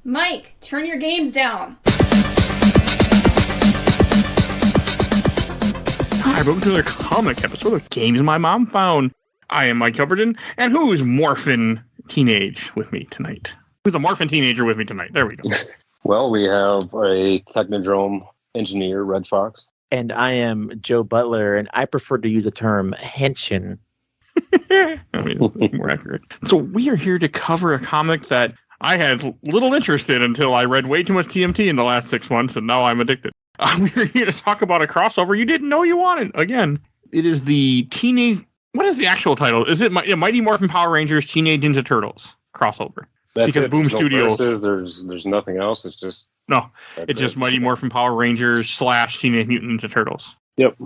Mike, turn your games down. Hi, welcome to another comic episode of Games My Mom Found. I am Mike Albertin, and who's Morphin Teenage with me tonight? Who's a Morphin Teenager with me tonight? There we go. Well, we have a Technodrome engineer, Red Fox. And I am Joe Butler, and I prefer to use the term henshin. I mean, more accurate. So we are here to cover a comic that I had little interest in until I read way too much TMT in the last 6 months, and now I'm addicted. We're here to talk about a crossover you didn't know you wanted. Again, it is the teenage... What is the actual title? Is it Mighty Morphin Power Rangers Teenage Ninja Turtles crossover? That's because it. Boom There's no Studios... verses, there's nothing else. It's just... No, it's just Mighty Morphin Power Rangers / Teenage Mutant Ninja Turtles. Yep.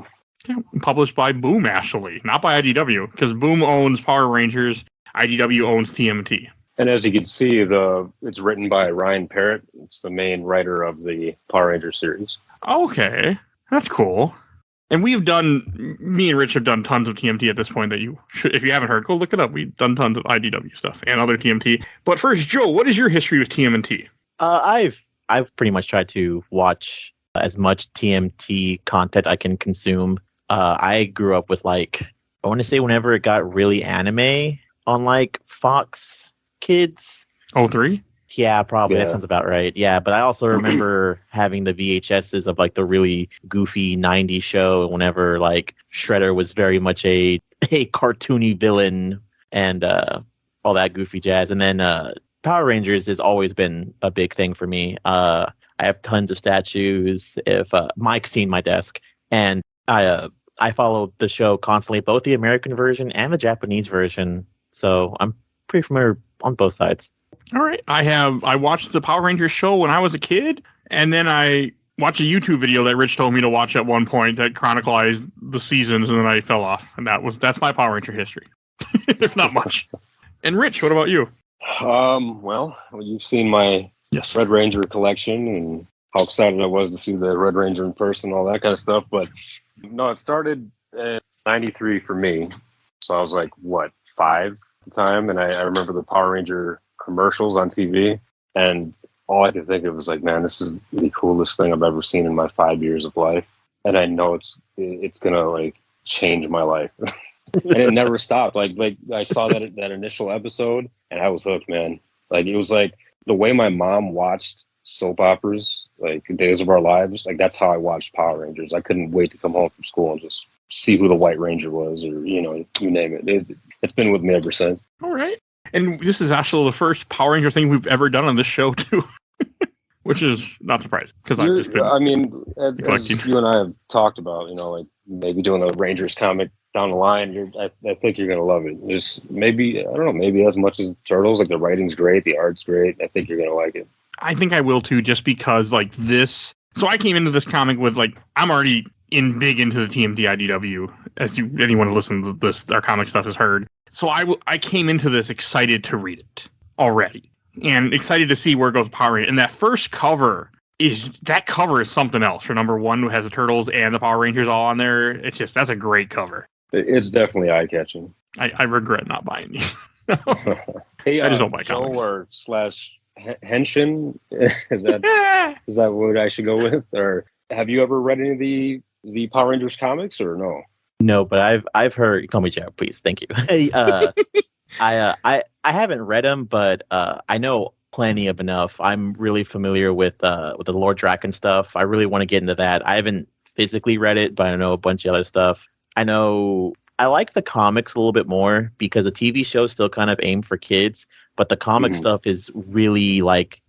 Yeah, published by Boom, actually. Not by IDW, because Boom owns Power Rangers, IDW owns TMNT. And as you can see, it's written by Ryan Parrott. It's the main writer of the Power Rangers series. Okay, that's cool. And me and Rich have done tons of TMT at this point that you should, if you haven't heard, go look it up. We've done tons of IDW stuff and other TMT. But first, Joe, what is your history with TMNT? I've pretty much tried to watch as much TMT content I can consume. I grew up with I want to say whenever it got really anime on Fox Kids. 03? Yeah, probably. Yeah. That sounds about right. Yeah, but I also remember having the VHSs of the really goofy 90s show whenever Shredder was very much a cartoony villain and all that goofy jazz. And then Power Rangers has always been a big thing for me. I have tons of statues. If Mike's seen my desk, and I follow the show constantly, both the American version and the Japanese version. So I'm pretty familiar on both sides. All right. I watched the Power Rangers show when I was a kid, and then I watched a YouTube video that Rich told me to watch at one point that chronicled the seasons, and then I fell off. And that's my Power Ranger history. There's not much. And Rich, what about you? Well, you've seen my Red Ranger collection and how excited I was to see the Red Ranger in person, all that kind of stuff. But no, it started in 93 for me. So I was 5 at the time. And I remember the Power Ranger commercials on TV. And all I could think of was man, this is the coolest thing I've ever seen in my 5 years of life. And I know it's going to change my life. And it never stopped. I saw that initial episode and I was hooked, man. It was the way my mom watched soap operas, Days of Our Lives. That's how I watched Power Rangers. I couldn't wait to come home from school and just see who the White Ranger was, or you name it. It's been with me ever since. All right. And this is actually the first Power Ranger thing we've ever done on this show too, which is not surprising because I've just been. I mean, as you and I have talked about, maybe doing a Rangers comic down the line. I think you're gonna love it. There's maybe as much as Turtles. The writing's great, the art's great. I think you're gonna like it. I think I will too, just because this. So I came into this comic with I'm already big into the TMT IDW, as anyone who listens to this, our comic stuff has heard. So I came into this excited to read it already, and excited to see where it goes Power Rangers. And that first cover is something else. For number one, who has the Turtles and the Power Rangers all on there. That's a great cover. It's definitely eye catching. I regret not buying these. Hey, I just don't buy comics. Or / henshin, is that what I should go with? Or have you ever read any of the Power Rangers comics, or no? No, but I've heard. Call me Joe, please. Thank you. I haven't read them, but I know plenty of enough. I'm really familiar with the Lord Draken stuff. I really want to get into that. I haven't physically read it, but I know a bunch of other stuff. I know I like the comics a little bit more because the TV show still kind of aimed for kids, but the comic stuff is really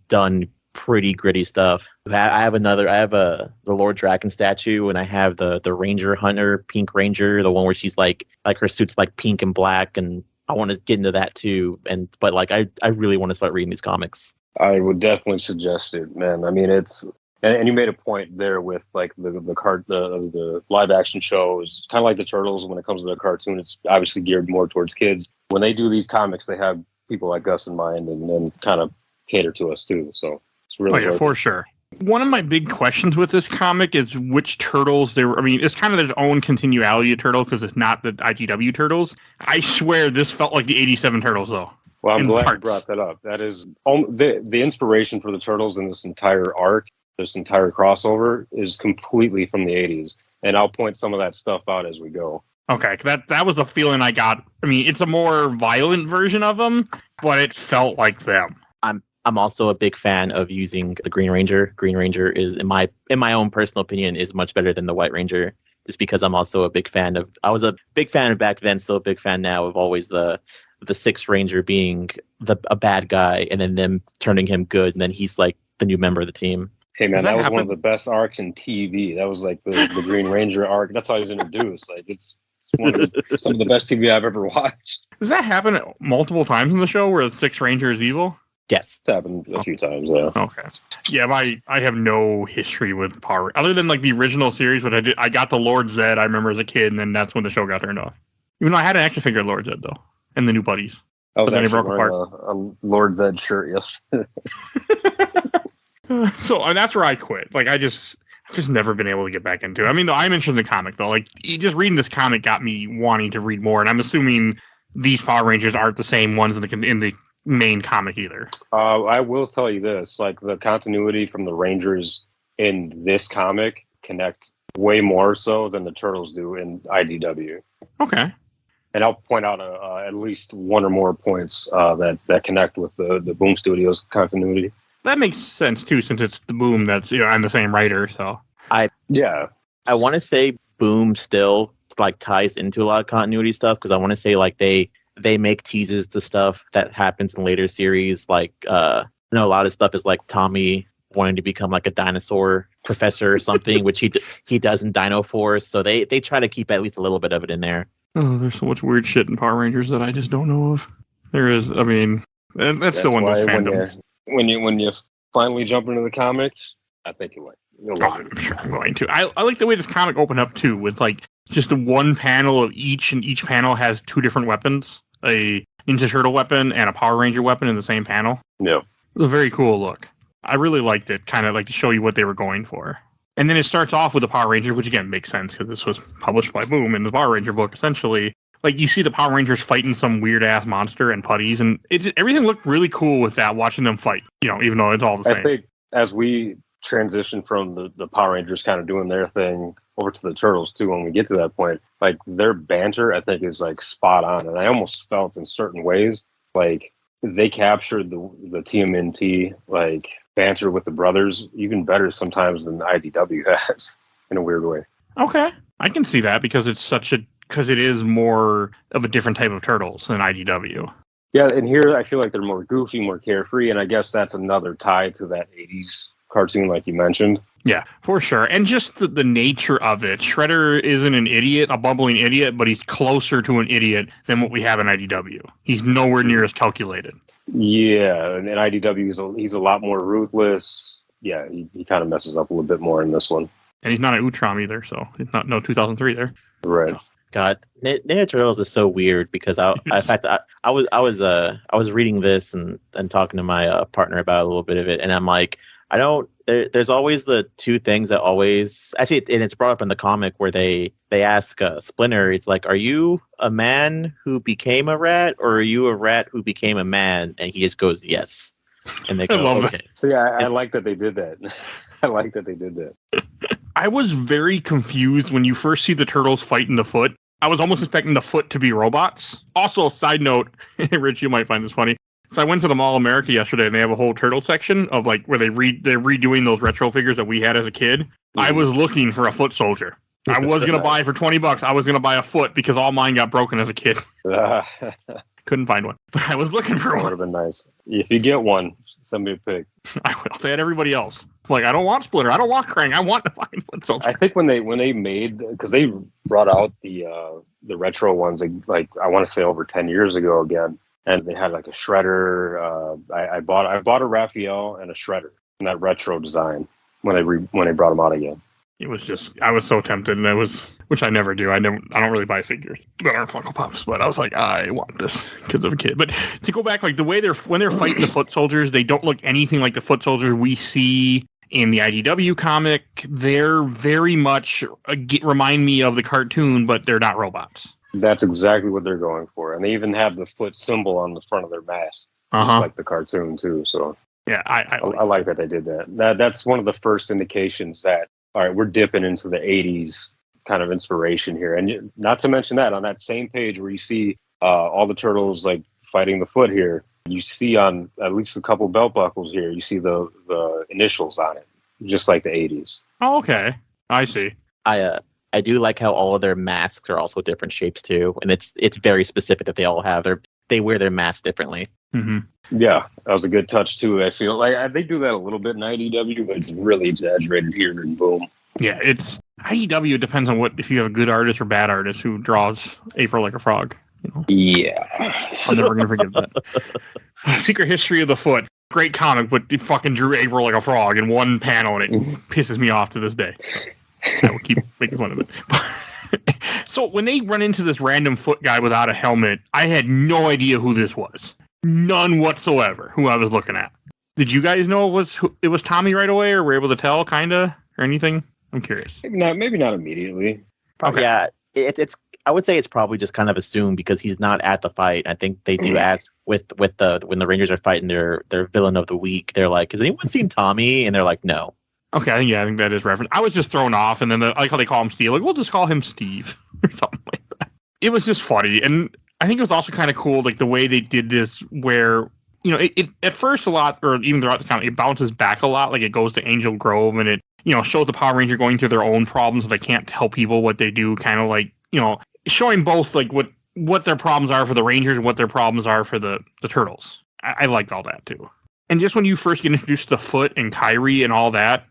done pretty gritty stuff. I have the Lord Draken statue, and I have the Ranger Hunter, Pink Ranger, the one where she's her suit's pink and black, and I want to get into that too. But I really want to start reading these comics. I would definitely suggest it, man. I mean, it's and you made a point there with the live action shows, kind of like the Turtles. When it comes to the cartoon, it's obviously geared more towards kids. When they do these comics, they have people like us in mind, and then kind of cater to us too. So. Really for sure. One of my big questions with this comic is which Turtles they were. I mean, it's kind of their own continuality of Turtles because it's not the IGW Turtles. I swear this felt like the 87 Turtles, though. Well, I'm in glad you parts. brought that up. That is the inspiration for the Turtles in this entire arc, this entire crossover, is completely from the 80s. And I'll point some of that stuff out as we go. Okay, that was the feeling I got. I mean, it's a more violent version of them, but it felt like them. I'm also a big fan of using the Green Ranger. Green Ranger is, in my own personal opinion, is much better than the White Ranger. Just because I'm also a big fan of. I was a big fan back then, still a big fan now of always the Sixth Ranger being a bad guy and then them turning him good, and then he's like the new member of the team. Hey man, Does that that was happen? one of the best arcs in TV. That was like the Green Ranger arc. That's how he was introduced. Like it's one of some of the best TV I've ever watched. Does that happen multiple times in the show where the Sixth Ranger is evil? Yes. It's happened a few times, yeah. Okay. Yeah, I have no history with Power other than like the original series, but I got the Lord Zed I remember as a kid, and then that's when the show got turned off. Even though I had an action figure of Lord Zed though, and the new buddies. I was But then it actually broke wearing a Lord Zed shirt yesterday. So and that's where I quit. Like I've just never been able to get back into it. I mean, though I'm interested in the comic though. Like just reading this comic got me wanting to read more, and I'm assuming these Power Rangers aren't the same ones in the main comic either. I will tell you this: like the continuity from the Rangers in this comic connect way more so than the Turtles do in IDW. Okay. And I'll point out at least one or more points that connect with the Boom Studios continuity. That makes sense too, since it's the Boom that's I'm the same writer. So Yeah, I want to say Boom still like ties into a lot of continuity stuff because I want to say like they make teases to stuff that happens in later series. Like a lot of stuff is like Tommy wanting to become like a dinosaur professor or something, which he does in Dino Force. So they try to keep at least a little bit of it in there. oh, there's so much weird shit in Power Rangers that I just don't know of. There is. I mean, that's still one of those fandoms. When you finally jump into the comics, I think you'll love it. I'm sure I'm going to. I like the way this comic opened up too, with like just one panel of each, and each panel has two different weapons: a Ninja Turtle weapon and a Power Ranger weapon in the same panel. Yeah. It was a very cool look. I really liked it, kind of like to show you what they were going for. And then it starts off with the Power Ranger, which again makes sense because this was published by Boom in the Power Ranger book, essentially. Like you see the Power Rangers fighting some weird ass monster and putties, and everything looked really cool with that. Watching them fight, even though it's all the same. I think as we transition from the Power Rangers kind of doing their thing over to the Turtles too, when we get to that point, like their banter, I think is like spot on, and I almost felt in certain ways like they captured the TMNT like banter with the brothers even better sometimes than IDW has in a weird way. Okay, I can see that because because it is more of a different type of Turtles than IDW. Yeah, and here I feel like they're more goofy, more carefree, and I guess that's another tie to that 80s cartoon like you mentioned. Yeah, for sure. And just the nature of it. Shredder isn't an idiot, a bumbling idiot, but he's closer to an idiot than what we have in IDW. He's nowhere near as calculated. Yeah, and in IDW he's a lot more ruthless. Yeah, he kind of messes up a little bit more in this one. And he's not an Utrom either, so he's not no 2003 there. Right. God, Ninja Turtles is so weird because I was reading this and talking to my partner about a little bit of it, and I'm like, there's always the two things that always actually, and it's brought up in the comic where they ask Splinter, it's like, are you a man who became a rat or are you a rat who became a man? And he just goes, yes. And they go, I love okay. it. So yeah, I like that they did that. I like that they did that. I was very confused when you first see the Turtles fight in the Foot. I was almost expecting the Foot to be robots. Also, side note, Rich, you might find this funny. So I went to the Mall of America yesterday, and they have a whole turtle section of like where they're redoing those retro figures that we had as a kid. Mm-hmm. I was looking for a Foot Soldier. I was gonna buy for $20. I was gonna buy a Foot because all mine got broken as a kid. Couldn't find one, but I was looking for That one. would have been nice. If you get one, send me a pic. I will. They had everybody else. Like, I don't want Splitter. I don't want Krang. I want the fucking Foot Soldier. I think when they made, because they brought out the retro ones like I want to say over 10 years ago again, and they had like a Shredder. I bought a Raphael and a Shredder in that retro design when they brought them out again. It was just, I was so tempted, and which I never do. I don't really buy figures that aren't Funko Pops, but I was like, I want this because of a kid. But to go back, like the way when they're fighting the Foot Soldiers, they don't look anything like the Foot Soldiers we see in the IDW comic. They're very much remind me of the cartoon, but they're not robots. That's exactly what they're going for, and they even have the foot symbol on the front of their mask, just like the cartoon too. So yeah, I like that they did that. That's one of the first indications that all right, we're dipping into the '80s kind of inspiration here, and not to mention that on that same page where you see all the turtles like fighting the foot here, you see on at least a couple belt buckles here, you see the initials on it, just like the '80s. Oh, okay, I see. I do like how all of their masks are also different shapes too, and it's very specific that they all have they wear their masks differently. Mm-hmm. Yeah, that was a good touch too. I feel like they do that a little bit in IDW, but it's really exaggerated here and boom. Yeah, it's IDW depends on if you have a good artist or bad artist who draws April like a frog. You know? Yeah, I'm never gonna forget that. Secret History of the Foot, great comic, but he fucking drew April like a frog in one panel, and it pisses me off to this day. I will keep making fun of it. So when they run into this random foot guy without a helmet, I had no idea who this was. None whatsoever who I was looking at. Did you guys know it was Tommy right away, or were able to tell, kinda, or anything? I'm curious. Maybe not immediately. Okay. Yeah, it's. I would say it's probably just kind of assumed because he's not at the fight. I think they do ask when the Rangers are fighting their villain of the week. They're like, "Has anyone seen Tommy?" And they're like, "No." Okay, I think that is reference. I was just thrown off, and then I like how they call him Steve. Like, we'll just call him Steve or something like that. It was just funny, and I think it was also kind of cool, like the way they did this, where it at first a lot, or even throughout the comic, it bounces back a lot. Like it goes to Angel Grove, and it shows the Power Ranger going through their own problems, so they can't tell people what they do. Kind of like showing both like what their problems are for the Rangers and what their problems are for the Turtles. I liked all that too. And just when you first get introduced to Foot and Kyrie and all that.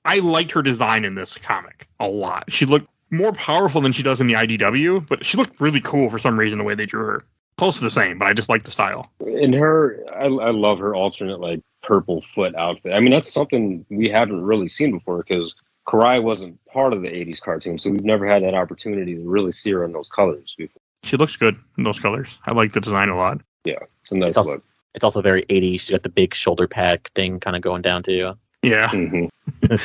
I liked her design in this comic a lot. She looked more powerful than she does in the IDW, but she looked really cool for some reason the way they drew her. Close to the same, but I just like the style. In her, I love her alternate like purple foot outfit. I mean, that's something we haven't really seen before because Karai wasn't part of the '80s cartoon, so we've never had that opportunity to really see her in those colors before. She looks good in those colors. I like the design a lot. Yeah, it's a nice look. It's also very '80s. She's got the big shoulder pad thing kind of going down too. Yeah. Mm-hmm.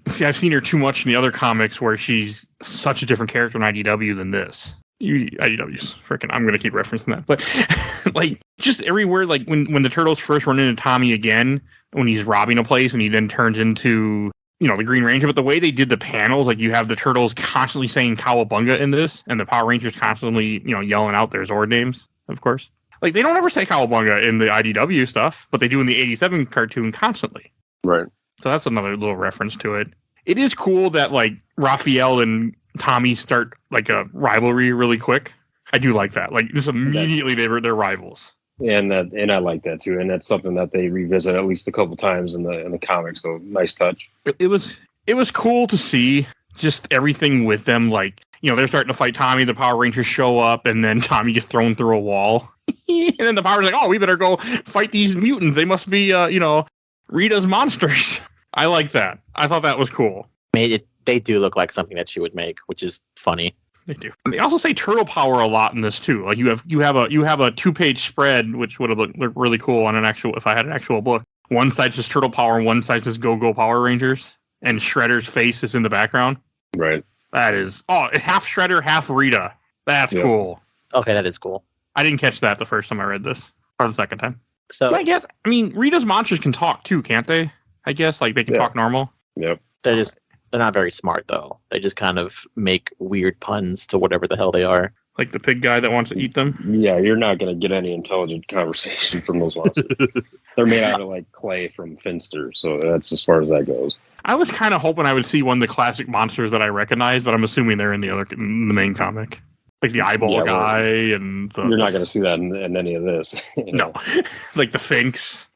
See, I've seen her too much in the other comics where she's such a different character in IDW than this. IDW's freaking, I'm going to keep referencing that. But like just everywhere, like when the Turtles first run into Tommy again, when he's robbing a place and he then turns into, the Green Ranger. But the way they did the panels, like you have the Turtles constantly saying Cowabunga in this and the Power Rangers constantly, yelling out their Zord names, of course. Like they don't ever say Cowabunga in the IDW stuff, but they do in the '87 cartoon constantly. Right. So that's another little reference to it. It is cool that like Raphael and Tommy start like a rivalry really quick. I do like that. Like just immediately they're rivals. And I like that too. And that's something that they revisit at least a couple times in the comics. So nice touch. It was cool to see just everything with them. Like they're starting to fight Tommy. The Power Rangers show up, and then Tommy gets thrown through a wall. And then the Power Rangers like, oh, we better go fight these mutants. They must be Rita's monsters. I like that. I thought that was cool. They do look like something that she would make, which is funny. They do. And they also say turtle power a lot in this too. Like you have a 2-page spread, which would have looked really cool on if I had an actual book. One side says turtle power, and one side says Go Power Rangers, and Shredder's face is in the background. Right. That is half Shredder, half Rita. That's cool. Okay, that is cool. I didn't catch that the first time I read this, or the second time. So but I mean, Rita's monsters can talk too, can't they? I guess like they can talk normal. Yep. They're not very smart though. They just kind of make weird puns to whatever the hell they are. Like the pig guy that wants to eat them. Yeah, you're not going to get any intelligent conversation from those monsters. They're made out of like clay from Finster, so that's as far as that goes. I was kind of hoping I would see one of the classic monsters that I recognize, but I'm assuming they're in the main comic. Like the eyeball guy and you're not going to see that in any of this. No. Like the Finks.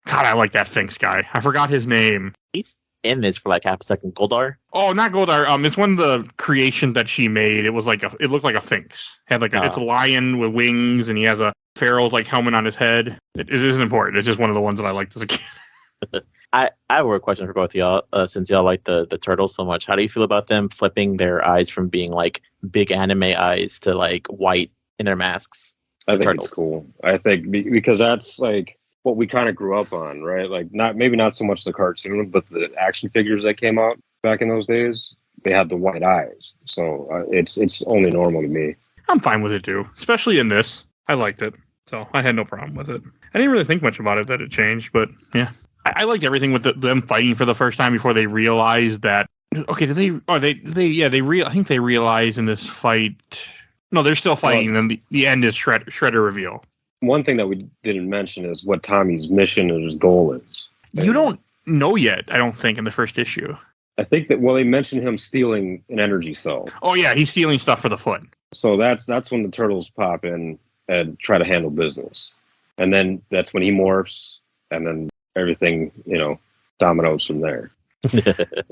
God, I like that Finks guy. I forgot his name. He's in this for like half a second. Goldar? Oh, not Goldar. It's one of the creations that she made. It was like it looked like a Finks. It had it's a lion with wings, and he has a Pharaoh's like helmet on his head. It isn't important. It's just one of the ones that I liked as a kid. I have a question for both of y'all. Since y'all like the turtles so much, how do you feel about them flipping their eyes from being like big anime eyes to like white in their masks? I think it's cool. I think because that's like what we kind of grew up on, right? Like maybe not so much the cartoon, but the action figures that came out back in those days. they have the white eyes. So it's only normal to me. I'm fine with it too, especially in this. I liked it, so I had no problem with it. I didn't really think much about it that it changed, but yeah, I liked everything with them fighting for the first time before they realized that. Okay, did they? Oh, they I think they realized in this fight. No, they're still fighting, and then the end is Shredder reveal. One thing that we didn't mention is what Tommy's mission and his goal is. You don't know yet, I don't think, in the first issue. I think that, well, they mentioned him stealing an energy cell. Oh, yeah, he's stealing stuff for the foot. So that's when the turtles pop in and try to handle business. And then that's when he morphs, and then everything, dominoes from there.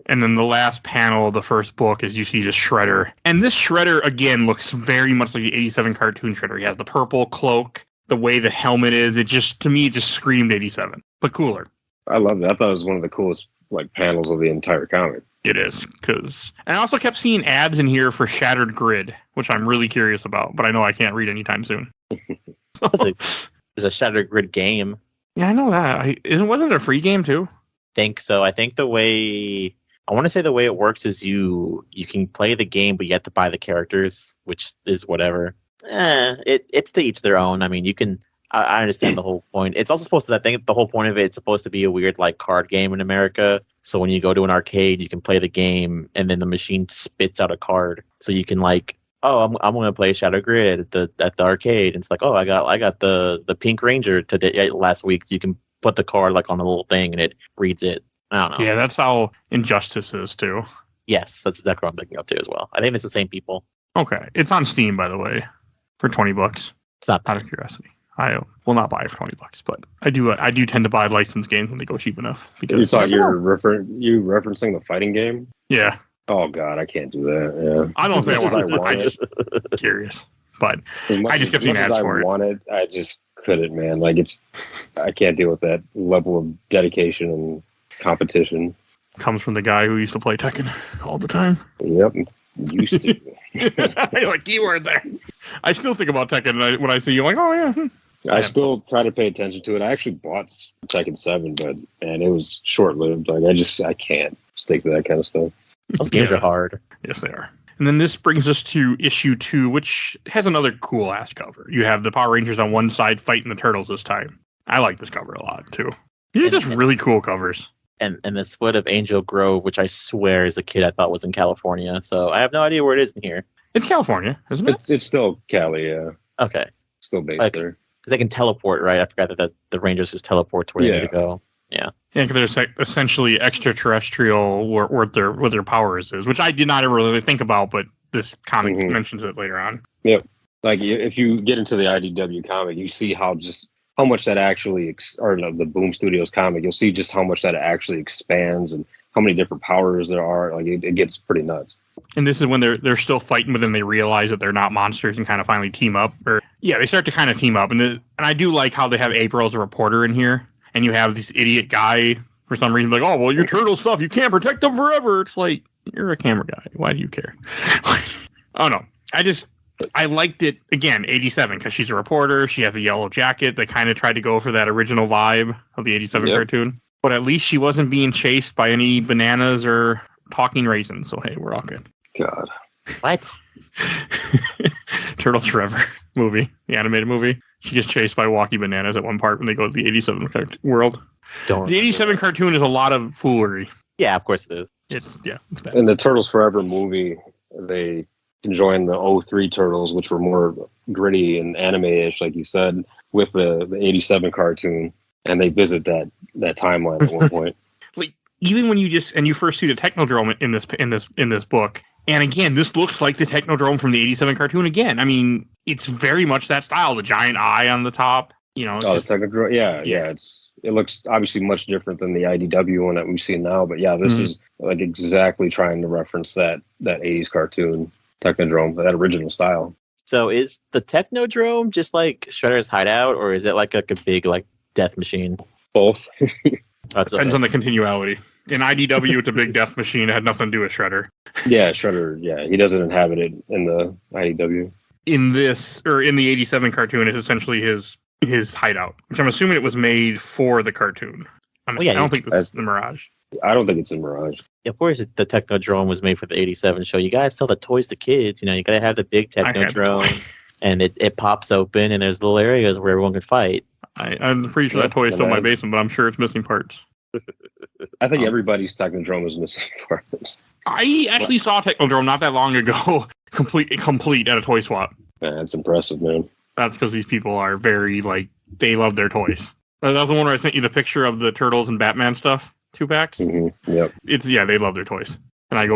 And then the last panel of the first book is you see just Shredder. And this Shredder, again, looks very much like the 87 cartoon Shredder. He has the purple cloak, the way the helmet is. To me, it just screamed 87, but cooler. I love that. I thought it was one of the coolest panels of the entire comic. It is, and I also kept seeing ads in here for Shattered Grid, which I'm really curious about, but I know I can't read anytime soon. It's a Shattered Grid game. Yeah, I know that. Wasn't it a free game too? Think so. I think the way it works is you can play the game, but you have to buy the characters, which is whatever. It's to each their own. I mean, you can. I understand the whole point. It's also supposed to. I think the whole point of it's supposed to be a weird card game in America. So when you go to an arcade, you can play the game, and then the machine spits out a card. So you can I'm going to play Shadow Grid at the arcade. And it's like, oh, I got the Pink Ranger today last week. So you can put the card on a little thing, and it reads it. I don't know. Yeah, that's how Injustice is table. Yes, that's exactly what I'm thinking of too as well. I think it's the same people. Okay, it's on Steam, by the way, for $20. It's not out of curiosity. I will not buy it for $20, but I do tend to buy licensed games when they go cheap enough. Because you thought you were referencing the fighting game? Yeah. Oh God, I can't do that. Yeah. I don't think I want it. I'm just curious, but I just kept seeing ads for it. I wanted, I just couldn't, man. I can't deal with that level of dedication and competition. Comes from the guy who used to play Tekken all the time. Yep, used to. Keyword there. I still think about Tekken when I see you. Oh yeah. I still try to pay attention to it. I actually bought Tekken 7, and it was short-lived. I can't stick to that kind of stuff. Those games are hard. Yes, they are. And then this brings us to issue 2, which has another cool ass cover. You have the Power Rangers on one side fighting the Turtles this time. I like this cover a lot too. These are just really cool covers. And the split of Angel Grove, which I swear as a kid I thought was in California. So I have no idea where it is in here. It's California, isn't it? It's still Cali, yeah. Okay. Still based there. Because they can teleport, right? I forgot that the Rangers just teleport to where they need to go. Yeah. Yeah, because they're essentially extraterrestrial what their powers is, which I did not ever really think about, but this comic mentions it later on. Yep. If you get into the IDW comic, you see how much that actually, the Boom Studios comic, you'll see just how much that actually expands and how many different powers there are. It gets pretty nuts. And this is when they're still fighting, but then they realize that they're not monsters and kind of finally team up. They start to kind of team up. And I do like how they have April as a reporter in here. And you have this idiot guy, for some reason, oh, well, your turtle stuff, you can't protect them forever. It's like, you're a camera guy. Why do you care? Oh, no. I liked it, again, 87, because she's a reporter. She has a yellow jacket. They kind of tried to go for that original vibe of the 87 cartoon. But at least she wasn't being chased by any bananas or talking raisins. So, hey, we're all good. God. What? Turtles Forever movie, the animated movie. She gets chased by walkie bananas at one part when they go to the 87 world. The 87 cartoon is a lot of foolery. Yeah, of course it is. It's bad. In the Turtles Forever movie, they joined the 03 Turtles, which were more gritty and anime-ish, like you said, with the 87 cartoon, and they visit that timeline at one point. Even when you first see the Technodrome in this book, and again, this looks like the Technodrome from the 87 cartoon again. I mean, it's very much that style, the giant eye on the top. The Technodrome, yeah. It looks obviously much different than the IDW one that we've seen now, but yeah, this is exactly trying to reference that 80s cartoon Technodrome, that original style. So is the Technodrome just like Shredder's hideout, or is it like a big death machine? Both. Depends on the continuality. In IDW, it's a big death machine. It had nothing to do with Shredder. Yeah, Shredder. Yeah, he doesn't inhabit it in the IDW. In this, or in the 87 cartoon, it's essentially his hideout, which I'm assuming it was made for the cartoon. I don't think this is the Mirage. I don't think it's in Mirage. Of course, the Technodrome was made for the '87 show. You gotta sell the toys to kids. You gotta have the big Technodrome, and it pops open, and there's little areas where everyone can fight. I'm pretty sure that toy is still in my basement, but I'm sure it's missing parts. I think everybody's Technodrome is missing parts. I actually saw Technodrome not that long ago, complete at a toy swap. Man, that's impressive, man. That's because these people are very, they love their toys. That's the one where I sent you the picture of the Turtles and Batman stuff, 2-packs. Mm-hmm. Yep. They love their toys. And I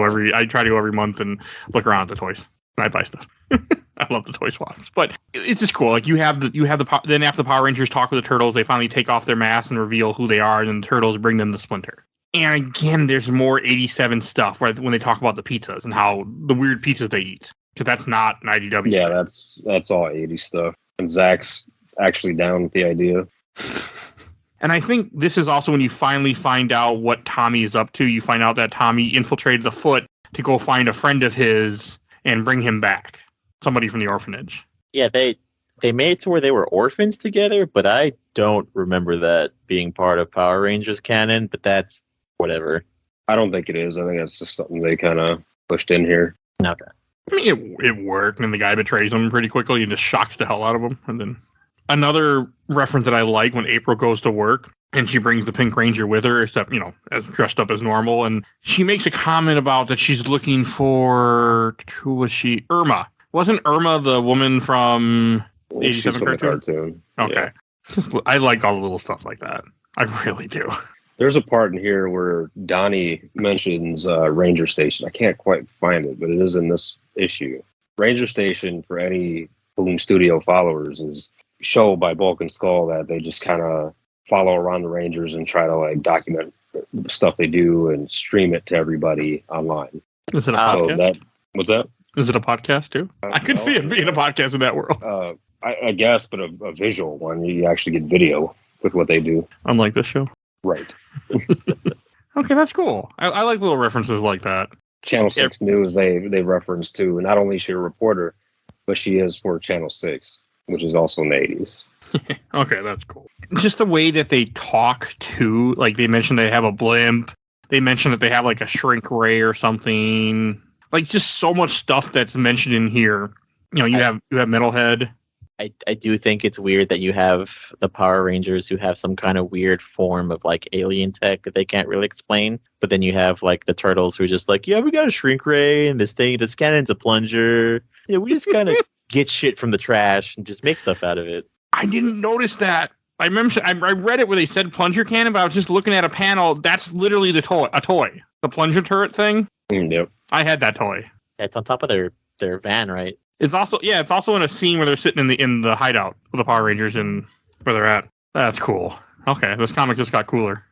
try to go every month and look around at the toys. And I buy stuff. I love the toy swaps. But it's just cool. Then after the Power Rangers talk with the Turtles, they finally take off their masks and reveal who they are, and then the Turtles bring them the Splinter. And again, there's more 87 stuff when they talk about the pizzas and how the weird pizzas they eat. Because that's not an IDW. Yeah, that's all 80 stuff. And Zach's actually down with the idea. And I think this is also when you finally find out what Tommy is up to. You find out that Tommy infiltrated the Foot to go find a friend of his and bring him back. Somebody from the orphanage. Yeah, they made it to where they were orphans together, but I don't remember that being part of Power Rangers canon, but that's whatever. I don't think it is. I think that's just something they kind of pushed in here. Okay. I mean, it worked, and the guy betrays him pretty quickly and just shocks the hell out of him. And then another reference that I like when April goes to work and she brings the Pink Ranger with her, except, as dressed up as normal. And she makes a comment about that she's looking for, who was she? Irma. Wasn't Irma the woman from the 87 cartoon? Okay. Yeah. I like all the little stuff like that. I really do. There's a part in here where Donnie mentions Ranger Station. I can't quite find it, but it is in this issue. Ranger Station, for any Boom Studio followers, is a show by Bulk and Skull that they just kind of follow around the Rangers and try to document the stuff they do and stream it to everybody online. Is it a podcast? What's that? Is it a podcast too? I could see it being a podcast in that world. I guess, but a visual one. You actually get video with what they do. Unlike this show. Right. Okay, that's cool. I like little references like that. Channel 6 News, they reference to, not only is she a reporter, but she is for Channel 6, which is also in the 80s. Okay, that's cool. Just the way that they talk too, they mentioned they have a blimp. They mentioned that they have a shrink ray or something. Just so much stuff that's mentioned in here. You have Metalhead. I do think it's weird that you have the Power Rangers who have some kind of weird form of alien tech that they can't really explain. But then you have the Turtles who are just we got a shrink ray and this cannon's a plunger. Yeah, we just kind of get shit from the trash and just make stuff out of it. I didn't notice that. I read it where they said plunger cannon, but I was just looking at a panel. That's literally a toy. The plunger turret thing. Yep. I had that toy. It's on top of their van, right? It's also in a scene where they're sitting in the hideout with the Power Rangers and where they're at. That's cool. Okay, this comic just got cooler.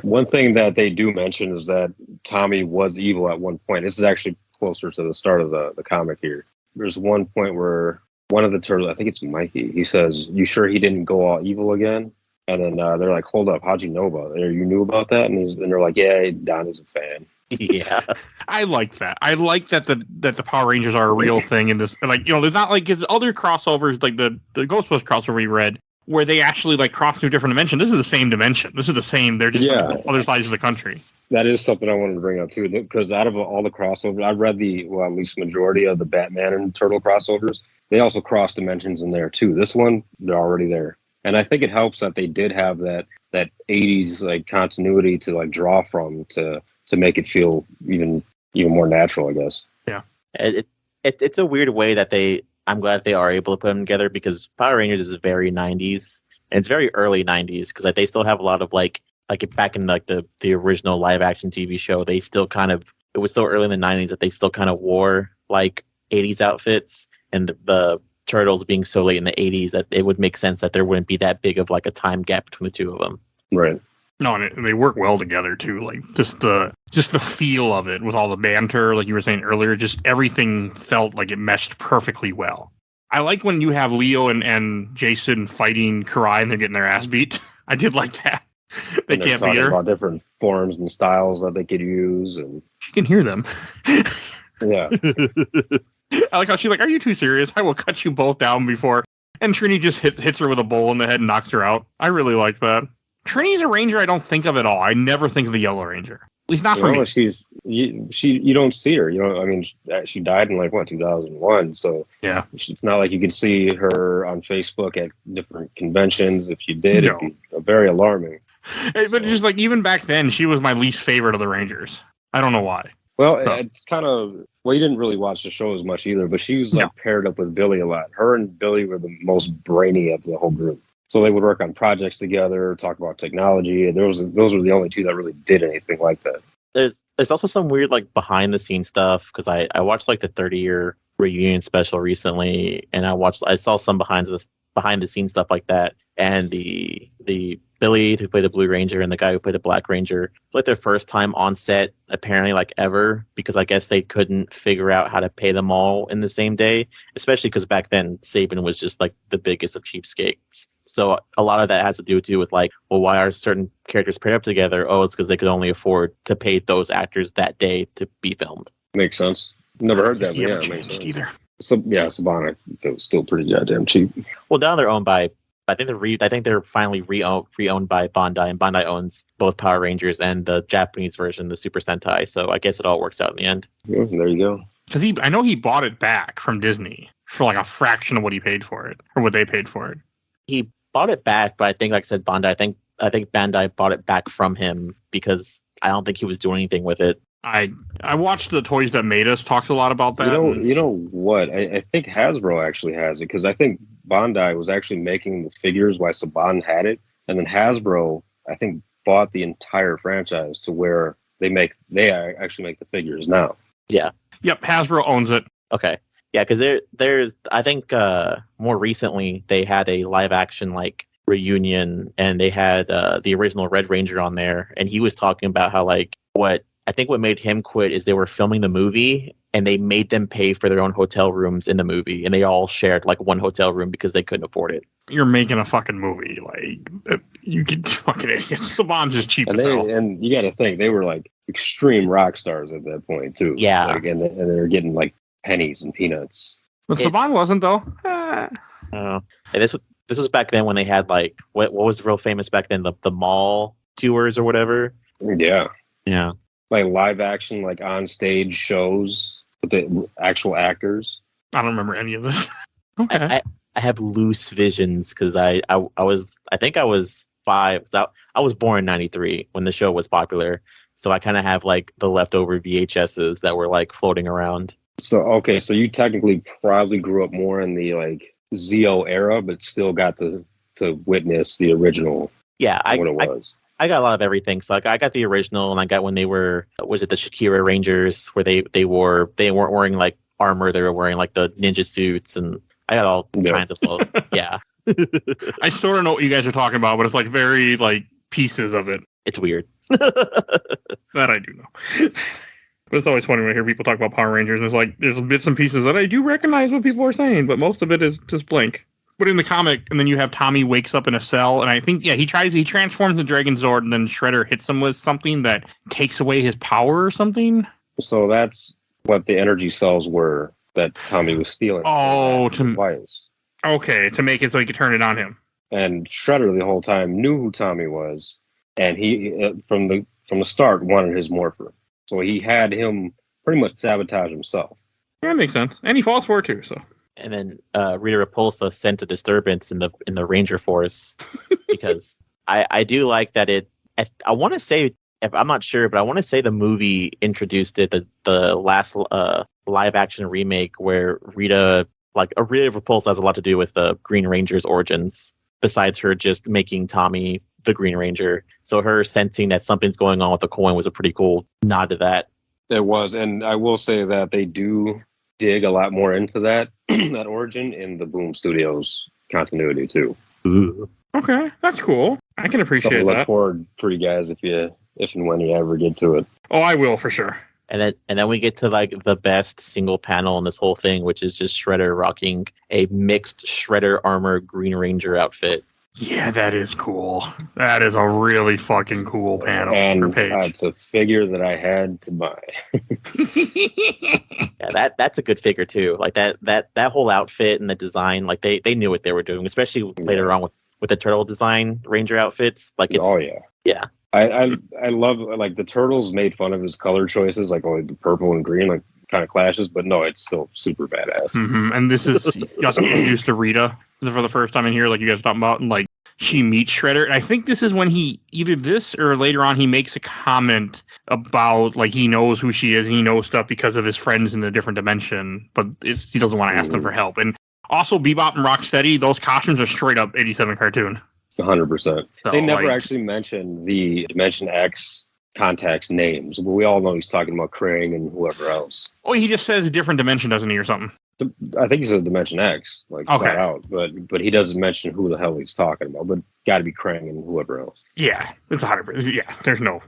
One thing that they do mention is that Tommy was evil at one point. This is actually closer to the start of the comic here. There's one point where one of the Turtles, I think it's Mikey, he says, "You sure he didn't go all evil again?" And then they're like, "Hold up, how'd you know about it? You knew about that?" And they're like, "Yeah, Donnie's a fan." Yeah, I like that. I like that the Power Rangers are a real thing in this. There's not his other crossovers, the Ghostbusters crossover we read, where they actually cross through different dimensions. This is the same dimension. This is the same. They're just on other sides of the country. That is something I wanted to bring up too, because out of all the crossovers, I read at least majority of the Batman and Turtle crossovers. They also cross dimensions in there too. This one, they're already there, and I think it helps that they did have that 80s continuity to draw from to make it feel even more natural, I guess. Yeah. It's a weird way that I'm glad they are able to put them together, because Power Rangers is very 90s, and it's very early 90s, because they still have a lot of back in the original live action TV show, they still it was so early in the 90s that they still kind of wore 80s outfits, and the Turtles being so late in the 80s that it would make sense that there wouldn't be that big of a time gap between the two of them. Right. No, and they work well together too. Just the feel of it with all the banter, like you were saying earlier, just everything felt like it meshed perfectly well. I like when you have Leo and Jason fighting Karai and they're getting their ass beat. I did like that. They can't beat her. About different forms and styles that they could use, and she can hear them. Yeah. I like how she's like, "Are you too serious? I will cut you both down before." And Trini just hits her with a bowl in the head and knocks her out. I really like that. Trini's a ranger I don't think of at all. I never think of the Yellow Ranger. least not for me. You don't see her. I mean, she died in like what 2001. So Yeah, it's not like you can see her on Facebook at different conventions. If you did, No. it'd be very alarming. But just like even back then, she was my least favorite of the Rangers. I don't know why. Well, So. it's kind of you didn't really watch the show as much either, but she was like paired up with Billy a lot. Her and Billy were the most brainy of the whole group. So they would work on projects together, talk about technology, and those were the only two that really did anything like that. There's also some weird like behind the scenes stuff because I watched like the 30-year reunion special recently, and I saw some behind the scenes stuff like that, and the Billy who played the Blue Ranger and the guy who played the Black Ranger, like their first time on set apparently like ever, because I guess they couldn't figure out how to pay them all in the same day, especially because back then Saban was just like the biggest of cheapskates. So a lot of that has to do with like, well, why are certain characters paired up together? Oh, it's because they could only afford to pay those actors that day to be filmed. Makes sense. Never heard that, but yeah, it makes sense. Either. So yeah, Saban, it was still pretty goddamn cheap. Well, now they're owned by. I think they're finally re-owned by Bandai, and Bandai owns both Power Rangers and the Japanese version, the Super Sentai. So I guess it all works out in the end. Yeah, there you go. Because I know he bought it back from Disney for like a fraction of what he paid for it, or what they paid for it. He bought it back, but I think, like I said, Bandai. I think Bandai bought it back from him because I don't think he was doing anything with it. I watched the Toys That Made Us talked a lot about that. You know what? I think Hasbro actually has it because I think Bandai was actually making the figures while Saban had it, and then Hasbro I think bought the entire franchise to where they actually make the figures now. Yeah. Yep. Hasbro owns it. Okay. Yeah, because there's I think more recently they had a live action like reunion, and they had the original Red Ranger on there, and he was talking about how like what made him quit is they were filming the movie and they made them pay for their own hotel rooms in the movie, and they all shared like one hotel room because they couldn't afford it. You're making a fucking movie, like you get fucking idiots. Saban's just cheap as hell. And you got to think they were like extreme rock stars at that point too. Yeah, like, and they were getting like pennies and peanuts. But Saban wasn't though. And this was back then when they had like what was real famous back then, the mall tours or whatever. Yeah. Like live action, like on stage shows with the actual actors. I don't remember any of this. Okay. I have loose visions because I was 5. I was born in '93 when the show was popular, so I kind of have like the leftover VHSs that were like floating around. So you technically probably grew up more in the like Zeo era, but still got to witness the original. Yeah, what it was. I got a lot of everything. So like I got the original, and I got when they were the Shakira Rangers, where they weren't wearing like armor, they were wearing like the ninja suits, and I got all kinds of stuff. Yeah. I sort of know what you guys are talking about, but it's like very like pieces of it. It's weird. That I do know. But it's always funny when I hear people talk about Power Rangers, and it's like there's bits and pieces that I do recognize what people are saying, but most of it is just blank. But in the comic, and then you have Tommy wakes up in a cell, and I think he transforms the Dragon Zord, and then Shredder hits him with something that takes away his power or something. So that's what the energy cells were that Tommy was stealing. Oh, to make it so he could turn it on him. And Shredder the whole time knew who Tommy was, and he from the start wanted his morpher. So he had him pretty much sabotage himself. Yeah, that makes sense, and he falls for it too. So. And then Rita Repulsa sent a disturbance in the Ranger Force because I do like that it. I want to say, I'm not sure, but I want to say the movie introduced it, the last live action remake where Rita Repulsa has a lot to do with the Green Ranger's origins, besides her just making Tommy the Green Ranger. So her sensing that something's going on with the coin was a pretty cool nod to that. It was, and I will say that they do dig a lot more into that that origin in the Boom Studios continuity too. Ooh. Okay, that's cool. I can appreciate that. Look forward for you guys if and when you ever get to it. Oh, I will for sure. And then we get to like the best single panel in this whole thing, which is just Shredder rocking a mixed Shredder armor Green Ranger outfit. Yeah, that is cool. That is a really fucking cool panel and page. It's a figure that I had to buy. Yeah, that's a good figure too. Like that whole outfit and the design, like they knew what they were doing, especially later on with the turtle design Ranger outfits. Like it's, oh yeah. Yeah. I love like the Turtles made fun of his color choices, like only the purple and green, like kind of clashes, but no, it's still super badass. Mm-hmm. And this is you also get introduced to Rita for the first time in here, like you guys were talking about, and like she meets Shredder. And I think this is when he either this or later on he makes a comment about like he knows who she is, and he knows stuff because of his friends in a different dimension, but he doesn't want to ask them for help. And also Bebop and Rocksteady, those costumes are straight up 87 cartoon. 100%. So, they never actually mentioned the Dimension X contacts names, but we all know he's talking about Krang and whoever else. Oh, he just says different dimension, doesn't he, or something? I think he says Dimension X, like flat out, but he doesn't mention who the hell he's talking about. But got to be Krang and whoever else. Yeah, it's 100%. Yeah, there's no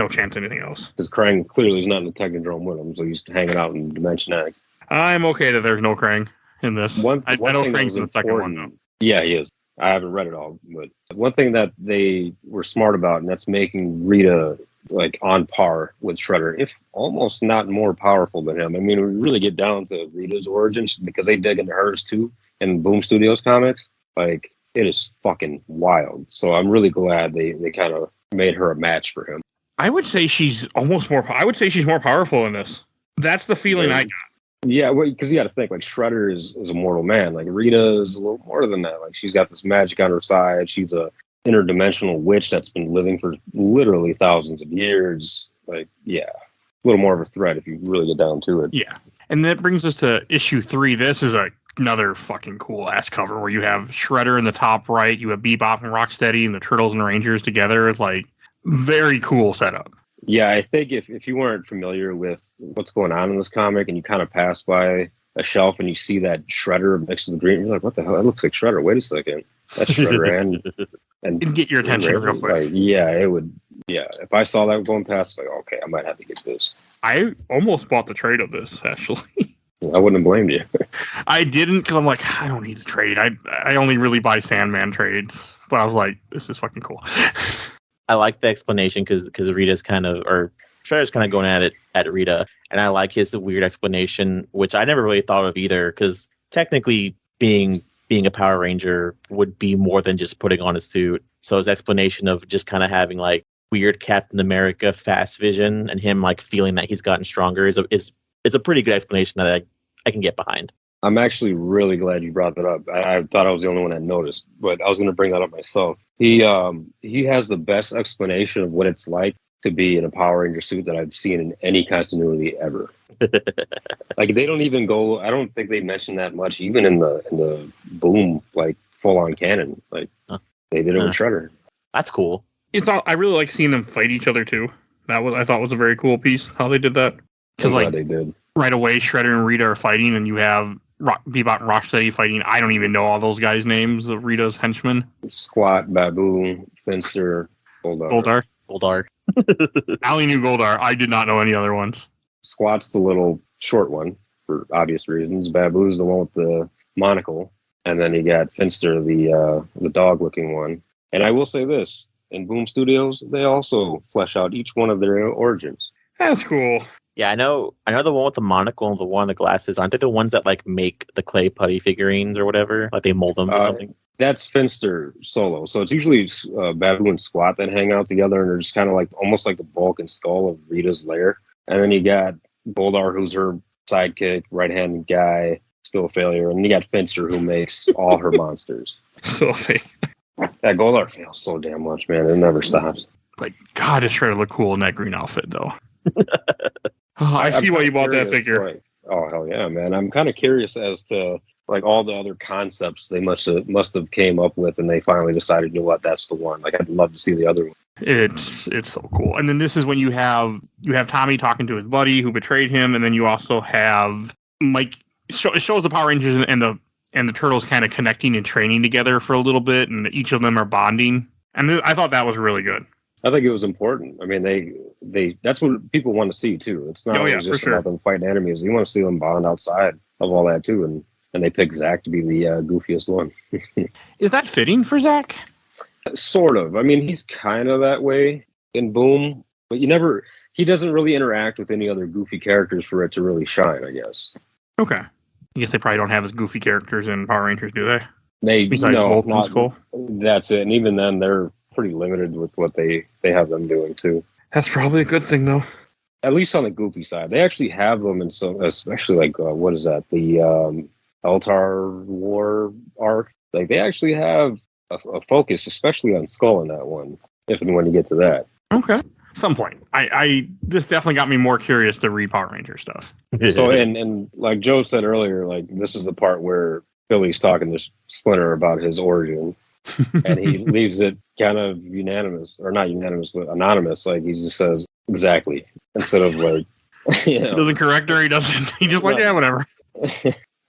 chance anything else. Because Krang clearly is not in the Technodrome with him, so he's hanging out in Dimension X. I'm okay that there's no Krang in this. I know Krang's in the second one though. Yeah, he is. I haven't read it all, but one thing that they were smart about, and that's making Rita like on par with Shredder, if almost not more powerful than him. I mean, we really get down to Rita's origins because they dig into hers too in Boom Studios comics. Like, it is fucking wild. So I'm really glad they kind of made her a match for him. I would say she's almost more. I would say she's more powerful in this. That's the feeling I got. Yeah, well, because you got to think, like, Shredder is a mortal man. Like, Rita is a little more than that. Like, she's got this magic on her side. She's a interdimensional witch that's been living for literally thousands of years. Like, yeah, a little more of a threat if you really get down to it. Yeah, and that brings us to issue 3. This is another fucking cool ass cover where you have Shredder in the top right, you have Bebop and Rocksteady and the Turtles and Rangers together. Like, very cool setup. Yeah, I think if you weren't familiar with what's going on in this comic and you kind of pass by a shelf and you see that Shredder next to the green, you're like, what the hell? That looks like Shredder. Wait a second. That's Shredder and it'd get your attention real quick. Like, yeah, it would. Yeah, if I saw that going past, like, okay, I might have to get this. I almost bought the trade of this, actually. I wouldn't have blamed you. I didn't because I'm like, I don't need to trade. I only really buy Sandman trades. But I was like, this is fucking cool. I like the explanation because Rita's Shredder's kind of going at Rita, and I like his weird explanation, which I never really thought of either, because technically being a Power Ranger would be more than just putting on a suit. So his explanation of just kind of having like weird Captain America fast vision and him like feeling that he's gotten stronger is a pretty good explanation that I can get behind. I'm actually really glad you brought that up. I thought I was the only one that noticed, but I was going to bring that up myself. He has the best explanation of what it's like to be in a Power Ranger suit that I've seen in any continuity ever. Like, they don't even go. I don't think they mention that much, even in the Boom like full on canon. Like, they did it with Shredder. That's cool. I really like seeing them fight each other too. I thought was a very cool piece how they did that. Because like they did right away, Shredder and Rita are fighting, and you have Bebop and Rocksteady fighting. I don't even know all those guys' names of Rita's henchmen. Squat, Babu, Finster, Goldar. I only knew Goldar. I did not know any other ones. Squat's the little short one for obvious reasons. Babu's the one with the monocle, and then you got Finster, the dog-looking one. And I will say this: in Boom Studios, they also flesh out each one of their origins. That's cool. Yeah, I know the one with the monocle and the one with the glasses. Aren't they the ones that like make the clay putty figurines or whatever? Like they mold them or something? That's Finster solo. So it's usually Babu and Squat that hang out together, and they're just kind of like almost like the bulk and skull of Rita's lair. And then you got Goldar, who's her sidekick, right-handed guy, still a failure. And you got Finster, who makes all her monsters. So fake. That Goldar fails so damn much, man. It never stops. Like, God, does Shredder look cool in that green outfit, though. I see why you bought that figure. Like, oh, hell yeah, man. I'm kind of curious as to like all the other concepts they must have came up with, and they finally decided, you know what, that's the one. Like, I'd love to see the other one. It's so cool. And then this is when you have Tommy talking to his buddy who betrayed him, and then you also have Mike. It shows the Power Rangers and the Turtles kind of connecting and training together for a little bit, and each of them are bonding. And I thought that was really good. I think it was important. I mean, they that's what people want to see too. It's not just about them fighting enemies. You want to see them bond outside of all that too. And they picked Zach to be the goofiest one. Is that fitting for Zach? Sort of. I mean, he's kind of that way in Boom, but he doesn't really interact with any other goofy characters for it to really shine, I guess. Okay. I guess they probably don't have as goofy characters in Power Rangers, do they? Besides Wolf and Skull? That's it. And even then, they're pretty limited with what they have them doing too. That's probably a good thing, though. At least on the goofy side, they actually have them in some, especially like what is that? The Eltar War arc. Like they actually have a focus, especially on Skull in that one. If and when you get to that. Okay. Some point. I this definitely got me more curious to read Power Ranger stuff. So and like Joe said earlier, like this is the part where Billy's talking to Splinter about his origin, and he leaves it kind of unanimous, or not unanimous, but anonymous. Like he just says exactly instead of like, He doesn't correct her. He doesn't. He just like, yeah, whatever.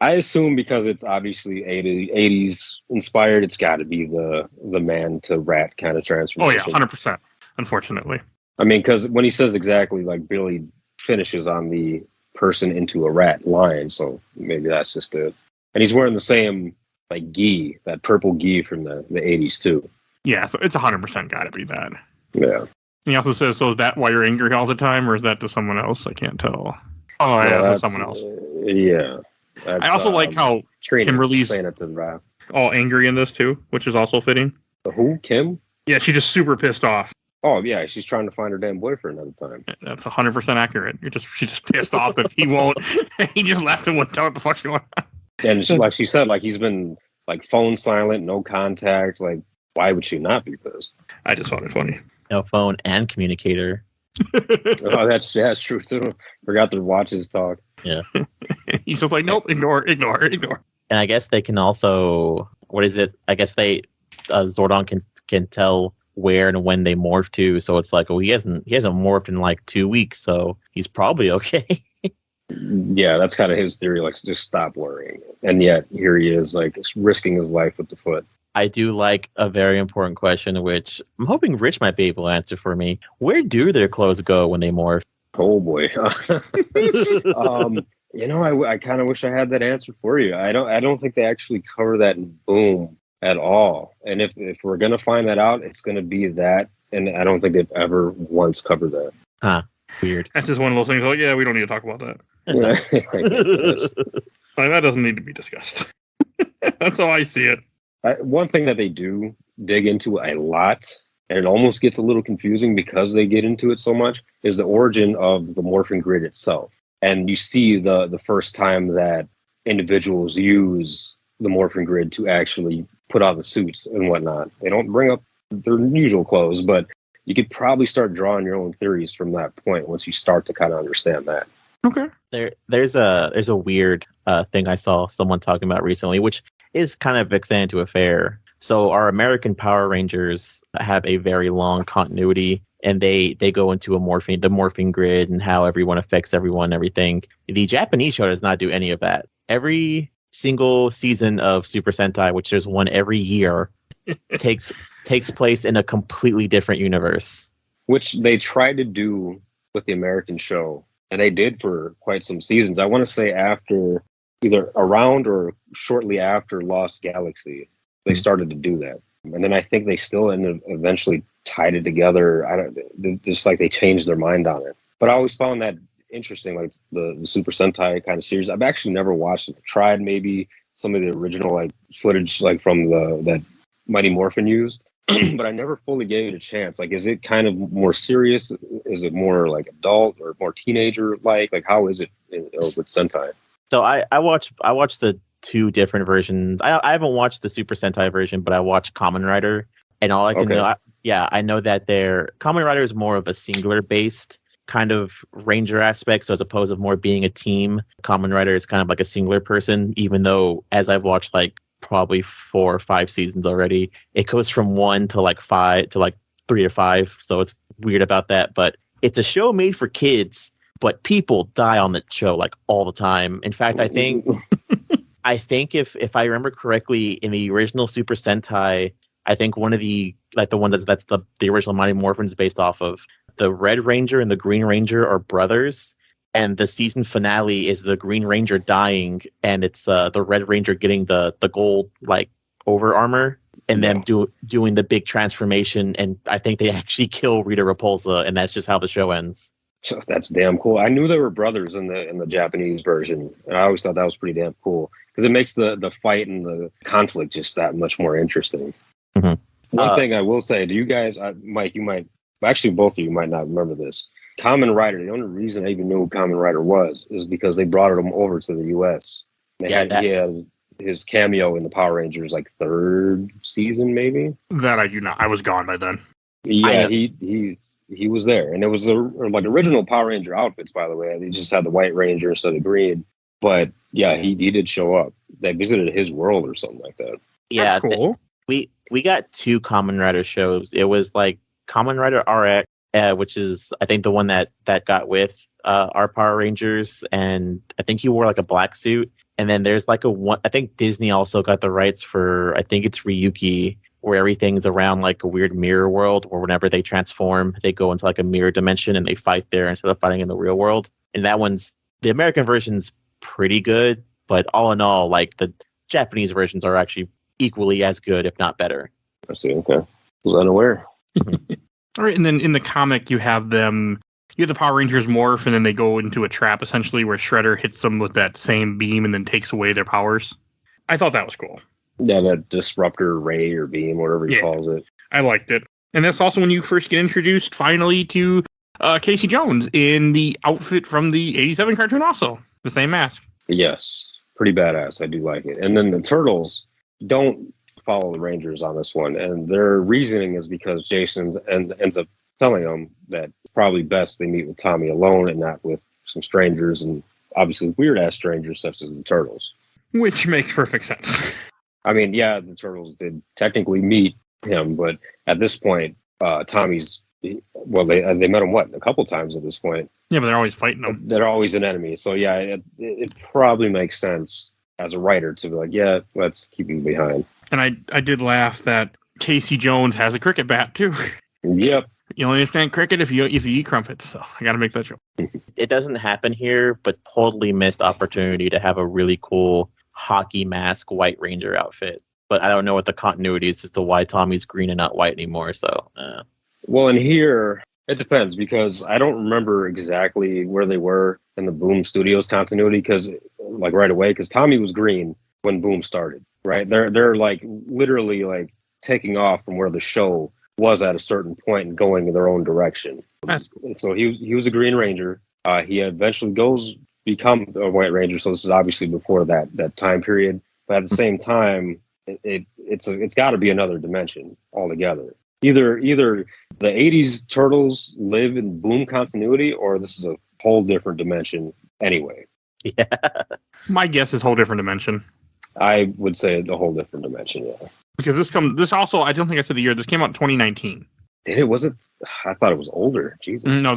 I assume because it's obviously 80s inspired, it's got to be the man to rat kind of transformation. Oh yeah, 100%. Unfortunately. I mean, because when he says exactly, like Billy finishes on the person into a rat line, so maybe that's just it. And he's wearing the same like gi, that purple gi from the 80s too. Yeah, so it's 100% got to be that. Yeah. And he also says, so is that why you're angry all the time, or is that to someone else? I can't tell. Oh, yeah, that's someone else. Yeah. I also like how Kimberly's saying it to the rap. all angry in this too, which is also fitting. Who? Kim? Yeah, she's just super pissed off. Oh yeah, she's trying to find her damn boyfriend at the time. That's 100% accurate. She's just pissed off that he won't. He just left and wouldn't tell what the fuck's going on. And she, like she said, like he's been like phone silent, no contact. Like, why would she not be pissed? I just found it funny. No phone and communicator. Oh, that's true too. Forgot to watch his talk. Yeah. He's just like, nope, ignore. And I guess they can also, what is it? I guess they Zordon can tell where and when they morph to. So it's like, oh, he hasn't morphed in like 2 weeks, so he's probably okay. Yeah, that's kind of his theory. Like, just stop worrying. And yet here he is, like risking his life with the foot. I do like a very important question, which I'm hoping Rich might be able to answer for me. Where do their clothes go when they morph? Oh boy. I kind of wish I had that answer for you. I don't think they actually cover that in Boom at all. And if we're gonna find that out, it's gonna be that. And I don't think they've ever once covered that. Huh. Weird. That's just one of those things. Like, yeah, we don't need to talk about that. Like, that doesn't need to be discussed. That's how I see it. One thing that they do dig into a lot, and it almost gets a little confusing because they get into it so much, is the origin of the Morphin grid itself. And you see the first time that individuals use the Morphin grid to actually put on the suits and whatnot. They don't bring up their usual clothes, but you could probably start drawing your own theories from that point once you start to kind of understand that. Okay. There's a weird thing I saw someone talking about recently, which is kind of extended to a fair. So our American Power Rangers have a very long continuity, and they go into the morphing grid and how everyone affects everyone and everything. The Japanese show does not do any of that. Every single season of Super Sentai, which there's one every year, takes place in a completely different universe. Which they tried to do with the American show, and they did for quite some seasons. I want to say after, either around or shortly after Lost Galaxy, they started to do that. And then I think they still eventually tied it together. Just like they changed their mind on it. But I always found that interesting, like the Super Sentai kind of series. I've actually never watched it. I've tried maybe some of the original like footage like from that Mighty Morphin used, but I never fully gave it a chance. Like, is it kind of more serious? Is it more like adult or more teenager like? Like, how is it with Sentai? So I watched the two different versions. I haven't watched the Super Sentai version, but I watched Kamen Rider, and all I can know, I know that their Kamen Rider is more of a singular based kind of ranger aspect, so as opposed to more being a team, Kamen Rider is kind of like a singular person, even though as I've watched like probably 4 or 5 seasons already, it goes from 1 to like 5 to like 3 to 5, so it's weird about that. But it's a show made for kids, but people die on the show like all the time. In fact, I think if I remember correctly, in the original Super Sentai, I think one of the one that's the original Mighty Morphin is based off of, the Red Ranger and the Green Ranger are brothers, and the season finale is the Green Ranger dying, and it's the Red Ranger getting the gold like over armor, and then doing the big transformation, and I think they actually kill Rita Repulsa, and that's just how the show ends. So that's damn cool. I knew they were brothers in the Japanese version, and I always thought that was pretty damn cool because it makes the fight and the conflict just that much more interesting. Mm-hmm. One thing I will say, do you guys, Mike, you might, actually both of you might not remember this. Kamen Rider, the only reason I even knew who Kamen Rider was is because they brought him over to the U.S. He had his cameo in the Power Rangers, like third season, maybe. That I do not. I was gone by then. Yeah, he was there, and it was like original Power Ranger outfits, by the way. They just had the White Ranger instead of green. But yeah, he did show up. They visited his world or something like that. Yeah, that's cool. We got 2 Kamen Rider shows. It was like Kamen Rider RX, which is I think the one that got with our Power Rangers, and I think he wore like a black suit. And then there's like I think Disney also got the rights for, I think it's Ryuki, where everything's around like a weird mirror world, where whenever they transform, they go into like a mirror dimension and they fight there instead of fighting in the real world. And that one's, the American version's pretty good, but all in all, like the Japanese versions are actually equally as good, if not better. I see. Okay. Was unaware. All right, and then in the comic, you have the Power Rangers morph, and then they go into a trap, essentially, where Shredder hits them with that same beam and then takes away their powers. I thought that was cool. Yeah, that disruptor ray or beam, whatever he calls it. I liked it. And that's also when you first get introduced, finally, to Casey Jones in the outfit from the 87 cartoon also. The same mask. Yes. Pretty badass. I do like it. And then the Turtles don't follow the Rangers on this one. And their reasoning is because Jason ends up telling them that it's probably best they meet with Tommy alone and not with some strangers, and obviously weird-ass strangers such as the Turtles. Which makes perfect sense. I mean, yeah, the Turtles did technically meet him, but at this point, Tommy's, well, they met him, a couple times at this point. Yeah, but they're always fighting them. They're always an enemy. So, yeah, it probably makes sense as a writer to be like, yeah, let's keep him behind. And I did laugh that Casey Jones has a cricket bat, too. Yep. You only understand cricket if you eat crumpets, so I got to make that joke. It doesn't happen here, but totally missed opportunity to have a really cool hockey mask White Ranger outfit. But I don't know what the continuity is as to why Tommy's green and not white anymore. So, Well, in here, it depends, because I don't remember exactly where they were in the Boom Studios continuity, because like right away, because Tommy was green when Boom started, right? They're like literally like taking off from where the show was at a certain point and going in their own direction. That's cool. So he was a Green Ranger. He eventually become a White Ranger. So this is obviously before that time period. But at the same time, it's got to be another dimension altogether. Either the 80s Turtles live in Boom continuity, or this is a whole different dimension anyway. Yeah. My guess is whole different dimension. I would say a whole different dimension, yeah. Because this also, I don't think I said the year, this came out in 2019. I thought it was older. Jesus. No,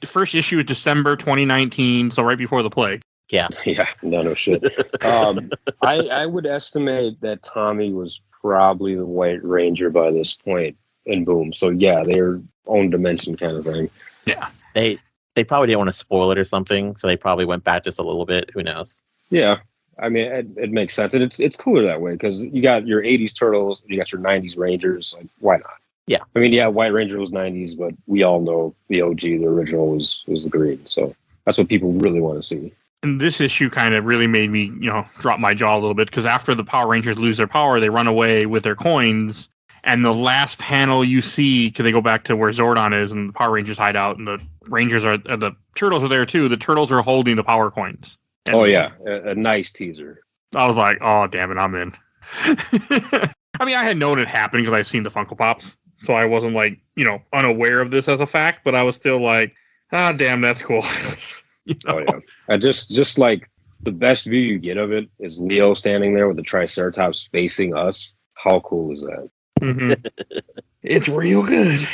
first issue is December 2019, so right before the plague. Yeah. Yeah, no shit. I would estimate that Tommy was probably the White Ranger by this point in Boom. So yeah, their own dimension kind of thing. Yeah. They probably didn't want to spoil it or something, so they probably went back just a little bit. Who knows? Yeah. I mean, it makes sense. And it's cooler that way, because you got your 80s Turtles, you got your 90s Rangers. Like, why not? Yeah. I mean, yeah, White Ranger was 90s, but we all know the OG, the original, was the green. So that's what people really want to see. And this issue kind of really made me, drop my jaw a little bit, because after the Power Rangers lose their power, they run away with their coins. And the last panel you see, because they go back to where Zordon is and the Power Rangers hide out, and the Turtles are there too. The Turtles are holding the power coins. And a nice teaser. I was like, oh, damn it, I'm in. I mean, I had known it happened because I've seen the Funko Pops. So I wasn't like, unaware of this as a fact, but I was still like, damn, that's cool. Oh, yeah. Just like the best view you get of it is Leo standing there with the Triceratops facing us. How cool is that? Mm-hmm. It's real good.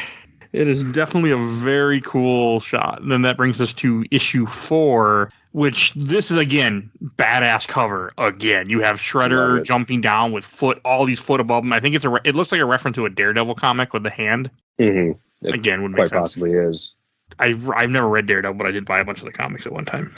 It is definitely a very cool shot. And then that brings us to issue 4, which this is, again, badass cover. Again, you have Shredder jumping down with all these foot above him. I think it looks like a reference to a Daredevil comic with the hand. Mm-hmm. Again, would make quite sense. Possibly is. I've never read Daredevil, but I did buy a bunch of the comics at one time.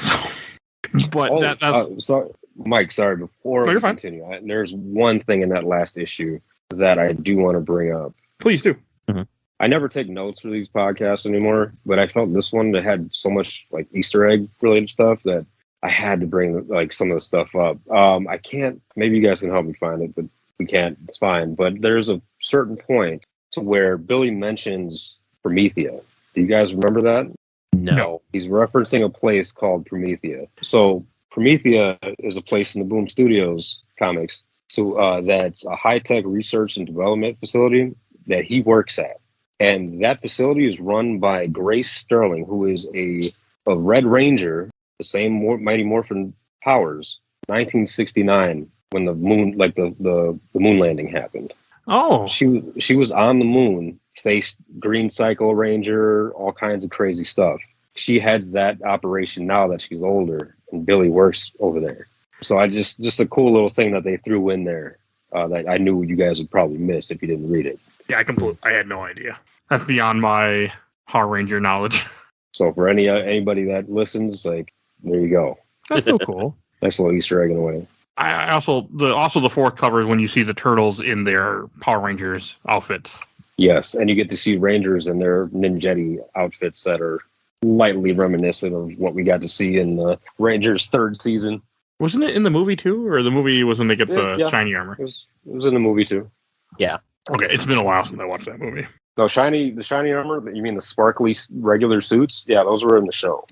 But that's sorry, Mike. Sorry, before we continue, there's one thing in that last issue that I do want to bring up. Please do. Mm-hmm. I never take notes for these podcasts anymore, but I felt this one that had so much like Easter egg related stuff that I had to bring like some of the stuff up. I can't. Maybe you guys can help me find it, but we can't, it's fine. But there's a certain point to where Billy mentions Promethea. Do you guys remember that? No. He's referencing a place called Promethea. So Promethea is a place in the Boom Studios comics. So that's a high-tech research and development facility that he works at. And that facility is run by Grace Sterling, who is a Red Ranger, the same Mighty Morphin powers, 1969, when the moon, like the moon landing happened. Oh. She was on the moon, faced Green Cycle Ranger, all kinds of crazy stuff. She heads that operation now that she's older, and Billy works over there. So just a cool little thing that they threw in there that I knew you guys would probably miss if you didn't read it. Yeah, I had no idea. That's beyond my Power Ranger knowledge. So for anybody that listens, like, there you go. That's still cool. Nice little Easter egg in a way. I also the fourth cover is when you see the turtles in their Power Rangers outfits. Yes, and you get to see Rangers in their Ninjetti outfits that are lightly reminiscent of what we got to see in the Rangers' third season. Wasn't it in the movie too, or the movie was when they get the shiny armor? It was in the movie too. Yeah. Okay, it's been a while since I watched that movie. No, the shiny armor. You mean the sparkly regular suits? Yeah, those were in the show.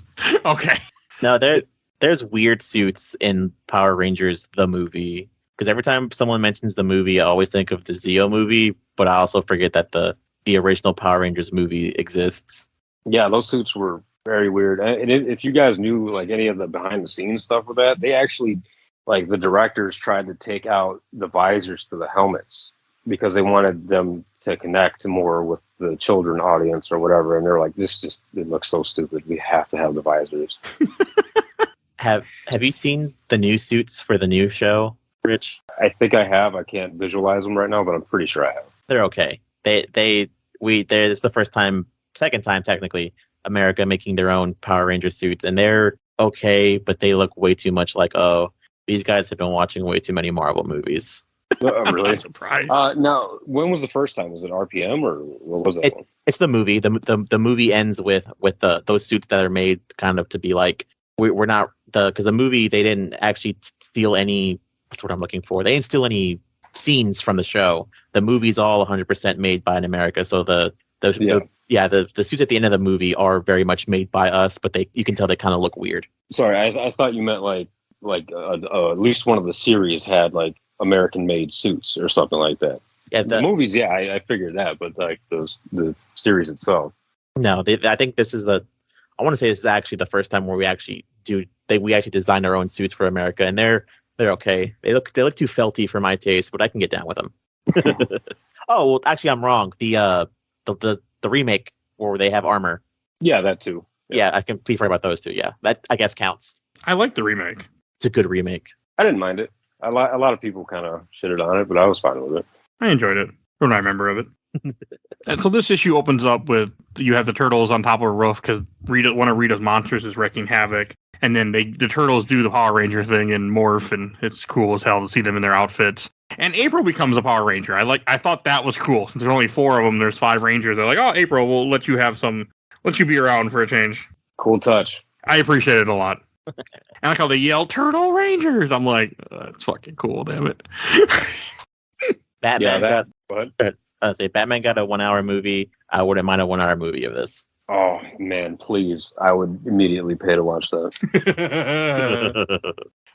Okay. No, there's weird suits in Power Rangers the movie, because every time someone mentions the movie, I always think of the Zeo movie, but I also forget that the original Power Rangers movie exists. Yeah, those suits were very weird. And if you guys knew like any of the behind the scenes stuff with that, they actually, like, the directors tried to take out the visors to the helmets because they wanted them to connect more with the children audience or whatever. And they're like, it looks so stupid. We have to have the visors. Have you seen the new suits for the new show, Rich? I think I have. I can't visualize them right now, but I'm pretty sure I have. They're okay. It's the second time technically, America making their own Power Ranger suits, and they're okay, but they look way too much like, oh, these guys have been watching way too many Marvel movies. I'm really surprised. Now, when was the first time? Was it RPM or what was it? It's the movie. The movie ends with those suits that are made kind of to be like, we're not because the movie, they didn't actually steal any. That's what I'm looking for. They didn't steal any scenes from the show. The movie's all 100% made by America. So the suits at the end of the movie are very much made by us, but you can tell they kind of look weird. Sorry, I thought you meant like at least one of the series had like American-made suits or something like that. Yeah, the movies, I figured that, but like the series itself. No, I think this is I want to say this is actually the first time where we actually design our own suits for America, and they're okay. They look too felty for my taste, but I can get down with them. Oh well, actually, I'm wrong. The remake where they have armor. Yeah, that too. Yeah, I completely forgot about those two. Yeah, that I guess counts. I like the remake. It's a good remake. I didn't mind it. A lot of people kind of shitted on it, but I was fine with it. I enjoyed it. What do I remember of it? And so this issue opens up with you have the turtles on top of a roof because one of Rita's monsters is wreaking havoc, and then the turtles do the Power Ranger thing and morph, and it's cool as hell to see them in their outfits. And April becomes a Power Ranger. I thought that was cool. Since there's only 4 of them, there's 5 Rangers. They're like, oh, April, we'll let you be around for a change. Cool touch. I appreciate it a lot. And I like how they yell, Turtle Rangers. I'm like, that's fucking cool, damn it. Batman got a 1-hour movie. I wouldn't mind a 1-hour movie of this. Oh, man, please. I would immediately pay to watch that.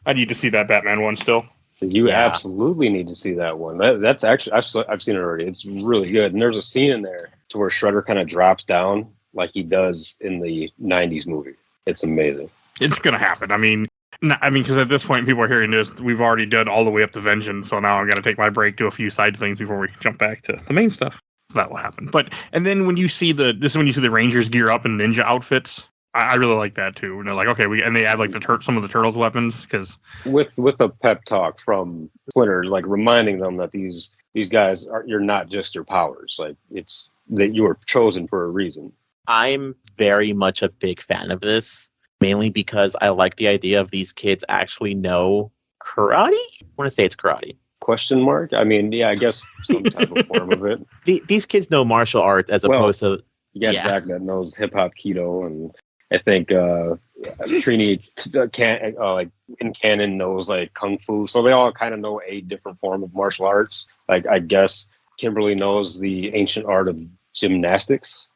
I need to see that Batman one still. You absolutely need to see that one. That's actually, I've seen it already. It's really good. And there's a scene in there to where Shredder kind of drops down like he does in the 90s movie. It's amazing. It's going to happen. I mean, because at this point, people are hearing this. We've already done all the way up to Vengeance, so now I'm going to take my break, do a few side things before we jump back to the main stuff. So that will happen. And then when you see the Rangers gear up in ninja outfits, I really like that too. And they're like, okay, and they add like some of the turtles' weapons because with a pep talk from Twitter, like reminding them that these guys you're not just your powers. Like it's that you were chosen for a reason. I'm very much a big fan of this. Mainly because I like the idea of these kids actually know karate. I want to say it's karate. Question mark? I mean, yeah, I guess some type of form of it. These kids know martial arts as opposed to... You got Jack that knows hip-hop, keto, and I think Trini can like in canon knows like kung fu, so they all kind of know a different form of martial arts. Like I guess Kimberly knows the ancient art of gymnastics.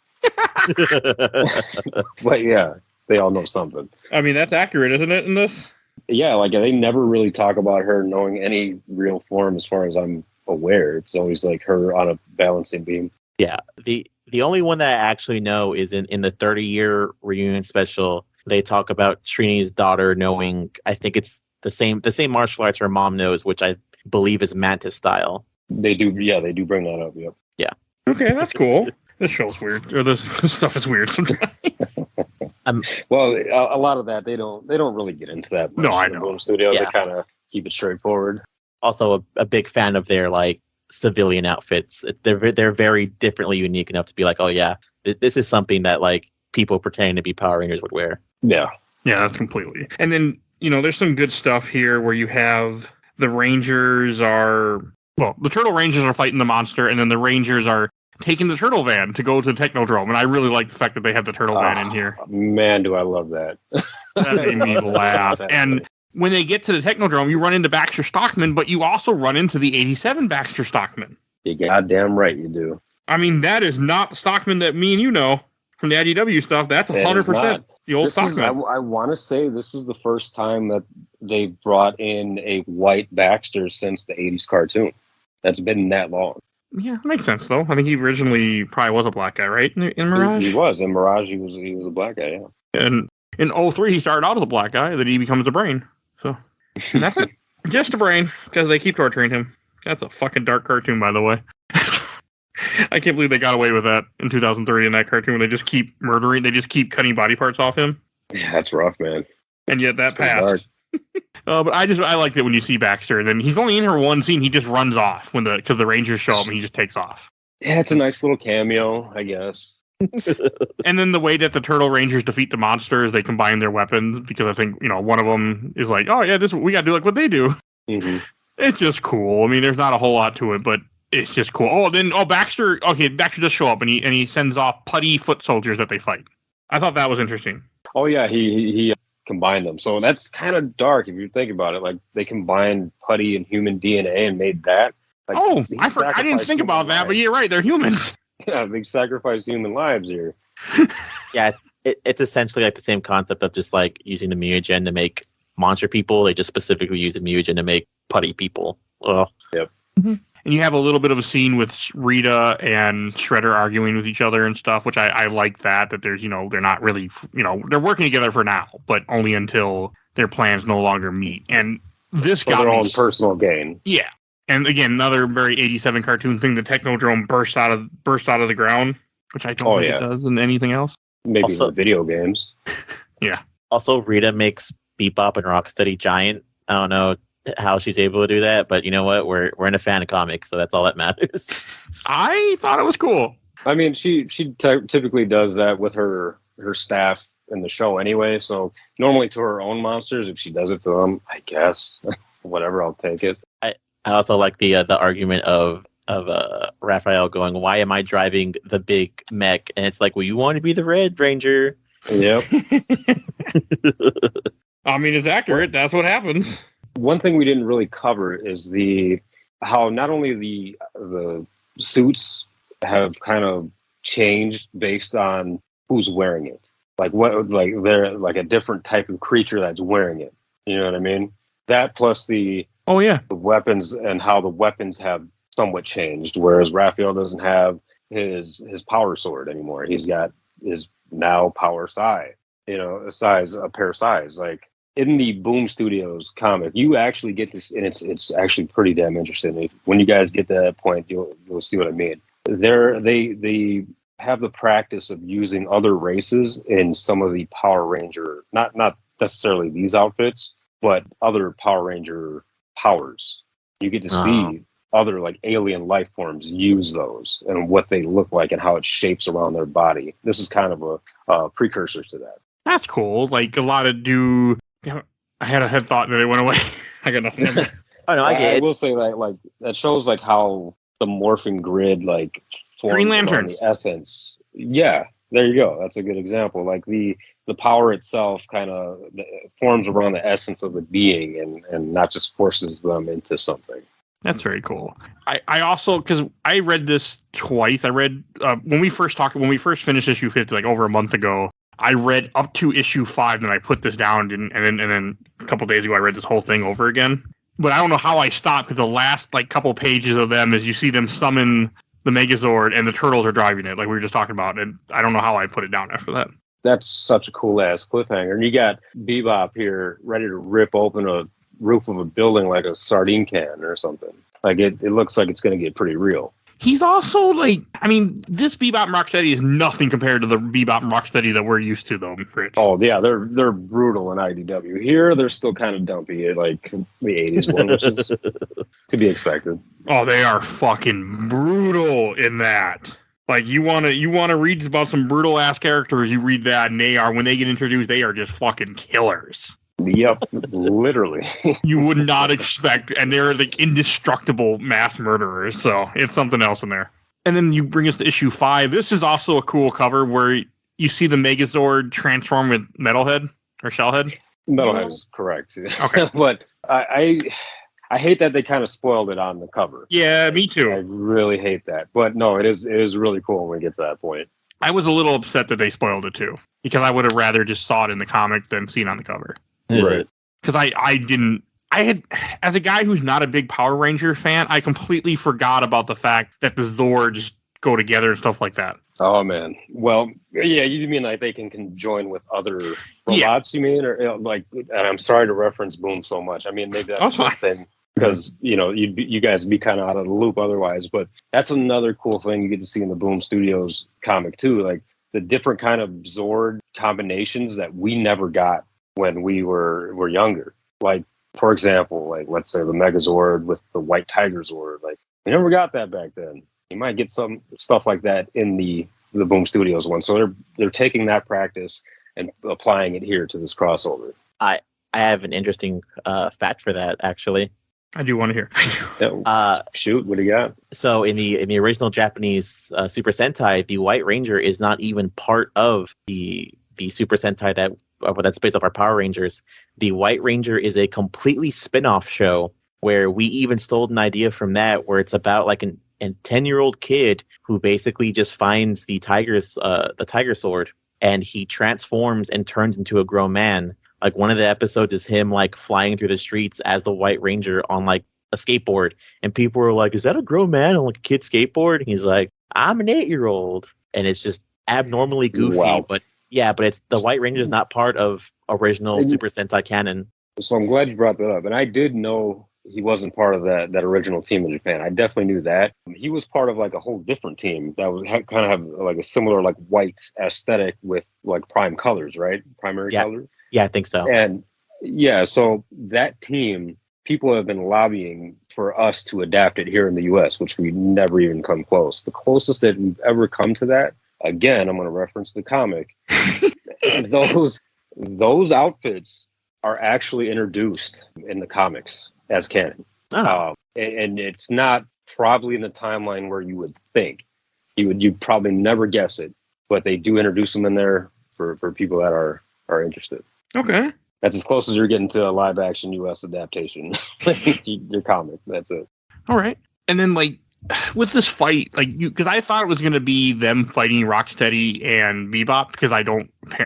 But yeah, they all know something. I mean, that's accurate, isn't it, in this? Yeah, like they never really talk about her knowing any real form as far as I'm aware. It's always like her on a balancing beam. Yeah. The only one that I actually know is in the 30-year reunion special. They talk about Trini's daughter knowing, I think it's the same martial arts her mom knows, which I believe is Mantis style. They do bring that up, yep. Yeah. Okay, that's cool. This show's weird. Or this stuff is weird sometimes. Well, a lot of that they don't really get into that much. No, I in the know. Boom Studios, Yeah. They kind of keep it straightforward. Also a big fan of their like civilian outfits. They're very differently unique enough to be like, oh yeah, this is something that like people pretending to be Power Rangers would wear. Yeah. Yeah, that's completely. And then, there's some good stuff here where you have the Rangers the Turtle Rangers are fighting the monster, and then the Rangers are taking the Turtle Van to go to the Technodrome. And I really like the fact that they have the Turtle Van in here. Man, do I love that. That made me laugh. And when they get to the Technodrome, you run into Baxter Stockman, but you also run into the 87 Baxter Stockman. You're goddamn right you do. I mean, that is not the Stockman that me and you know from the IDW stuff. That's 100% the old Stockman. I want to say this is the first time that they brought in a white Baxter since the 80s cartoon. That's been that long. Yeah, makes sense, though. I think he originally probably was a black guy, right? In Mirage? He was. In Mirage, he was a black guy, yeah. And in 03, he started out as a black guy, then he becomes a brain. So, and that's it. Just a brain, because they keep torturing him. That's a fucking dark cartoon, by the way. I can't believe they got away with that in 2003 in that cartoon. They just keep murdering, they just keep cutting body parts off him. Yeah, that's rough, man. And yet that passed. But I liked it when you see Baxter, and then he's only in her one scene. He just runs off because the Rangers show up, and he just takes off. Yeah, it's a nice little cameo, I guess. And then the way that the Turtle Rangers defeat the monsters, they combine their weapons, because I think one of them is like, oh yeah, we gotta do like what they do. Mm-hmm. It's just cool. I mean, there's not a whole lot to it, but it's just cool. Baxter does show up, and he sends off putty foot soldiers that they fight. I thought that was interesting. Oh yeah, he combined them. So that's kind of dark if you think about it. Like they combined putty and human DNA and made that. Like, I didn't think about that, but you're right. They're humans. Yeah, they sacrificed human lives here. Yeah, it's essentially like the same concept of just like using the mutagen to make monster people. They just specifically use the mutagen to make putty people. Ugh. Yep. Mm-hmm. And you have a little bit of a scene with Rita and Shredder arguing with each other and stuff, which I like that there's, they're not really, they're working together for now, but only until their plans no longer meet. And this got their own personal gain. Yeah. And again, another very 87 cartoon thing, the Technodrome burst out of the ground, which I don't think it does in anything else. Maybe also, in the video games. Yeah. Also, Rita makes Bebop and Rocksteady giant. I don't know how she's able to do that, but you know what? We're in a fan comic, so that's all that matters. I thought it was cool. I mean, she typically does that with her staff in the show anyway. So normally to her own monsters, if she does it to them, I guess whatever, I'll take it. I also like the argument of Raphael going, "Why am I driving the big mech?" And it's like, well, you want to be the Red Ranger. Yep. I mean, it's accurate. That's what happens. One thing we didn't really cover is how not only the suits have kind of changed based on who's wearing it. Like they're like a different type of creature that's wearing it. You know what I mean? That plus the weapons and how the weapons have somewhat changed. Whereas Raphael doesn't have his power sword anymore. He's got his now power sai. A pair size. Like in the Boom Studios comic, you actually get this, and it's actually pretty damn interesting. When you guys get to that point, you'll see what I mean. They have the practice of using other races in some of the Power Ranger, not necessarily these outfits, but other Power Ranger powers. You get to see other like alien life forms use those and what they look like and how it shapes around their body. This is kind of a precursor to that. That's cool. Like a lot of I had a head thought and then it went away. I got nothing. Oh no, I will say that like that shows like how the Morphin grid like Green Lanterns the essence. Yeah, There you go. That's a good example. Like the power itself kind of forms around the essence of the being and not just forces them into something. That's very cool. I also, because I read this twice. I read when we first finished issue 50, like over a month ago. I read up to issue 5, and I put this down, and then a couple days ago I read this whole thing over again. But I don't know how I stopped, because the last like couple pages of them is you see them summon the Megazord, and the turtles are driving it, like we were just talking about. And I don't know how I put it down after that. That's such a cool ass cliffhanger. And you got Bebop here ready to rip open a roof of a building like a sardine can or something. Like it looks like it's going to get pretty real. He's also like, I mean, this Bebop and Rocksteady is nothing compared to the Bebop and Rocksteady that we're used to, though, Rich. Oh, yeah, they're brutal in IDW. Here, they're still kind of dumpy, like the 80s one, which is to be expected. Oh, they are fucking brutal in that. Like, you wanna read about some brutal-ass characters, you read that, and they are, when they get introduced, they are just fucking killers. Yep, literally. You would not expect, and they're like indestructible mass murderers, so it's something else in there. And then you bring us to issue 5. This is also a cool cover where you see the Megazord transform with Metalhead or Shellhead. Metalhead is correct. Okay. But I hate that they kind of spoiled it on the cover. Yeah, me too. I really hate that. But no, it is really cool when we get to that point. I was a little upset that they spoiled it too, because I would have rather just saw it in the comic than seen on the cover. Right. Because I had, as a guy who's not a big Power Ranger fan, I completely forgot about the fact that the Zords go together and stuff like that. Oh, man. Well, yeah, you mean like they can conjoin with other robots, you mean? Or like, and I'm sorry to reference Boom so much. I mean, maybe that's one thing, because, you guys would be kind of out of the loop otherwise. But that's another cool thing you get to see in the Boom Studios comic, too. Like, the different kind of Zord combinations that we never got when we were younger. Like, for example, like let's say the Megazord with the White Tiger Zord. Like, we never got that back then. You might get some stuff like that in the Boom Studios one. So they're taking that practice and applying it here to this crossover. I have an interesting fact for that, actually. I do want to hear. Shoot, what do you got? So in the original Japanese Super Sentai, the White Ranger is not even part of the Super Sentai that's based off our Power Rangers. The White Ranger is a completely spin-off show where we even stole an idea from that, where it's about like a 10-year-old kid who basically just finds the tiger sword, and he transforms and turns into a grown man. Like, one of the episodes is him like flying through the streets as the White Ranger on like a skateboard, and people were like, "Is that a grown man on like a kid skateboard?" And he's like, "I'm an 8-year-old," and it's just abnormally goofy. Wow. But it's the White Ranger is not part of original Super Sentai canon. So I'm glad you brought that up. And I did know he wasn't part of that original team in Japan. I definitely knew that. He was part of like a whole different team that was kind of have like a similar like white aesthetic with like prime colors, right? Primary colors. Yeah, I think so. And yeah, so that team, people have been lobbying for us to adapt it here in the US, which we never even come close. The closest that we've ever come to that, again, I'm going to reference the comic. Those outfits are actually introduced in the comics as canon. Oh. And it's not probably in the timeline where you would think. You'd probably never guess it, but they do introduce them in there for people that are interested. Okay. That's as close as you're getting to a live action US adaptation. Your comic. That's it. All right. And then like with this fight, like because I thought it was going to be them fighting Rocksteady and Bebop, because I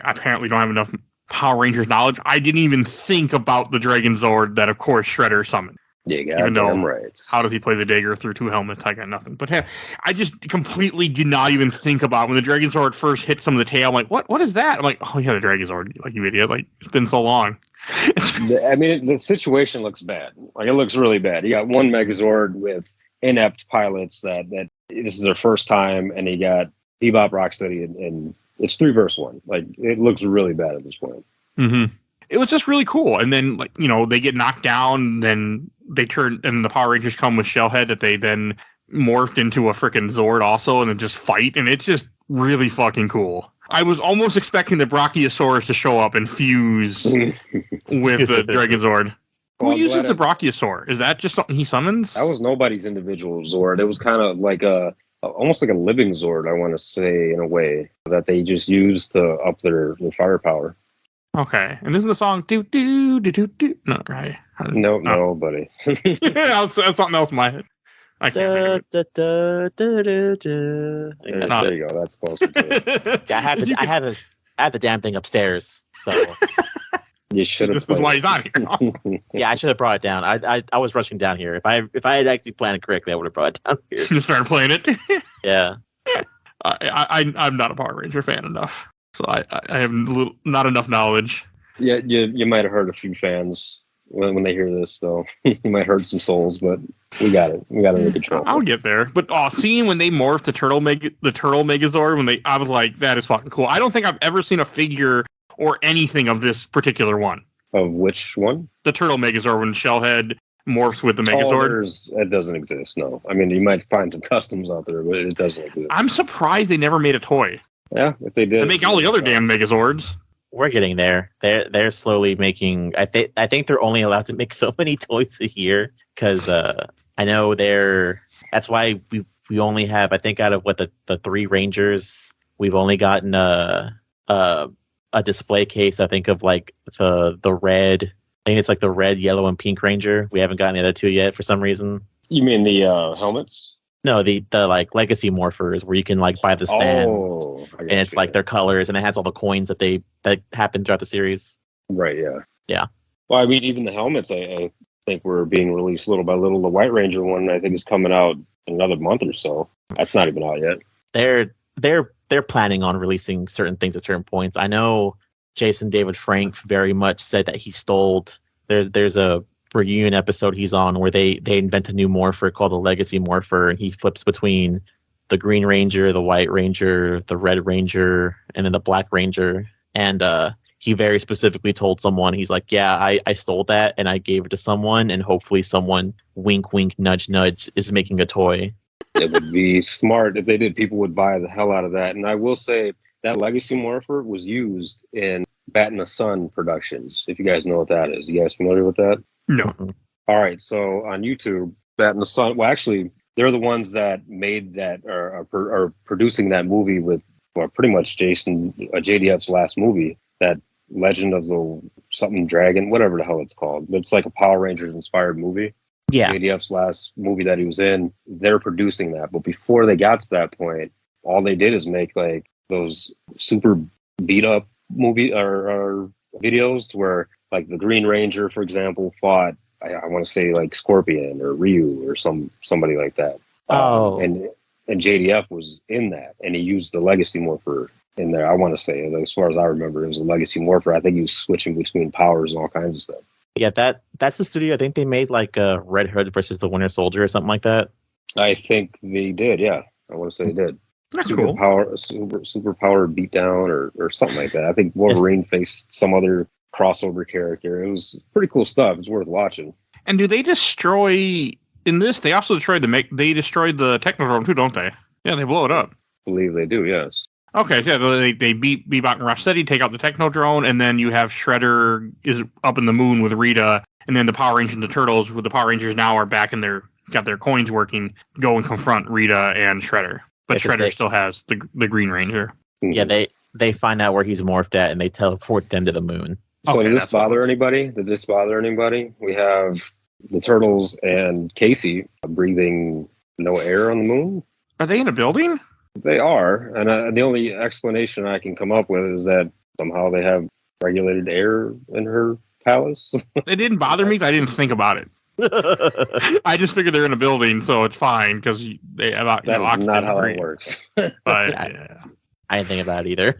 apparently don't have enough Power Rangers knowledge. I didn't even think about the Dragon Zord that, of course, Shredder summoned. Yeah, goddamn right. How does he play the dagger through 2 helmets? I got nothing. But hey, I just completely did not even think about when the Dragon Zord first hit some of the tail. I'm like, what is that? I'm like, oh yeah, the Dragon Zord. Like, you idiot. Like, it's been so long. I mean, the situation looks bad. Like, it looks really bad. You got one Megazord with inept pilots that this is their first time, and you got Bebop, Rocksteady, and it's 3 versus 1. Like, it looks really bad at this point. Mm-hmm. It was just really cool. And then, like, they get knocked down, then they turn, and the Power Rangers come with Shellhead that they then morphed into a freaking Zord also, and then just fight, and it's just really fucking cool. I was almost expecting the Brachiosaurus to show up and fuse with the Dragon Zord. Who uses the Brachiosaur? Is that just something he summons? That was nobody's individual Zord. It was kind of like a almost like a living Zord, I want to say, in a way, that they just use to up their firepower. Okay. And isn't the song do do do do do? No, right? No, buddy. That's something else in my head. I can't think of it. There you go. That's closer to it. Yeah, I have the damn thing upstairs. So you should have. This is why he's on here. Yeah, I should have brought it down. I was rushing down here. If I had actually planned it correctly, I would have brought it down here. You started playing it. Yeah. I'm not a Power Ranger fan enough, so I have not enough knowledge. Yeah, you might have hurt a few fans when they hear this, so you might hurt some souls, but we got it. We got it under control. I'll get there. But seeing when they morphed the turtle Megazord, I was like, that is fucking cool. I don't think I've ever seen a figure or anything of this particular one. Of which one? The turtle Megazord, when Shellhead morphs with the Megazord. It doesn't exist. No, I mean you might find some customs out there, but it doesn't exist. I'm surprised they never made a toy. Yeah, if they did, they make all the other damn Megazords. We're getting there. They're slowly making. I think they're only allowed to make so many toys a year because I know that's why we only have, I think, out of what the 3 Rangers, we've only gotten a display case. I think of like the red. I think it's like the red, yellow, and pink Ranger. We haven't gotten the other 2 yet for some reason. You mean the helmets? No, the like legacy morphers where you can like buy the stand, and it's like their colors, and it has all the coins that happen throughout the series. Right. Yeah. Yeah. Well, I mean, even the helmets, I think were being released little by little. The White Ranger one, I think, is coming out in another month or so. That's not even out yet. They're planning on releasing certain things at certain points. I know Jason David Frank very much said that he stole. There's a reunion episode he's on where they invent a new morpher called the Legacy Morpher, and he flips between the Green Ranger, the White Ranger, the Red Ranger, and then the Black Ranger. And he very specifically told someone, he's like, yeah, I stole that and I gave it to someone, and hopefully someone, wink wink nudge nudge, is making a toy. It would be smart if they did. People would buy the hell out of that. And I will say that Legacy Morpher was used in Bat in the Sun productions, if you guys know what that is. You guys familiar with that? No. All right. So on YouTube, Bat in the Sun. Well, actually, they're the ones that made that or are producing that movie with pretty much JDF's last movie, that Legend of the something Dragon, whatever the hell it's called. It's like a Power Rangers inspired movie. Yeah. JDF's last movie that he was in, they're producing that. But before they got to that point, all they did is make like those super beat up movie or videos to where like the Green Ranger, for example, fought, I want to say like Scorpion or Ryu or somebody like that. Oh. And JDF was in that, and he used the Legacy Morpher in there. I want to say, as far as I remember, it was a Legacy Morpher. I think he was switching between powers and all kinds of stuff. Yeah, that's the studio. I think they made like a Red Hood versus the Winter Soldier or something like that. I think they did. Yeah, I want to say they did. That's super cool. Super power beatdown or something like that. I think Wolverine faced some other crossover character. It was pretty cool stuff. It's worth watching. And do they destroy in this? They also destroyed they destroyed the Technodrome too, don't they? Yeah, they blow it up. I believe they do. Yes. Okay, so yeah, they beat Bebop and Rocksteady, take out the Technodrome, and then you have Shredder is up in the moon with Rita, and then the Power Rangers and the Turtles, with the Power Rangers now are back in got their coins working, go and confront Rita and Shredder. But Shredder still has the Green Ranger. Yeah, they find out where he's morphed at, and they teleport them to the moon. So did this bother anybody? We have the Turtles and Casey breathing no air on the moon. Are they in a building? They are, and the only explanation I can come up with is that somehow they have regulated air in her palace. It didn't bother me. I didn't think about it. I just figured they're in a building, so it's fine because they have oxygen. Not how it works. But yeah. I didn't think about it either.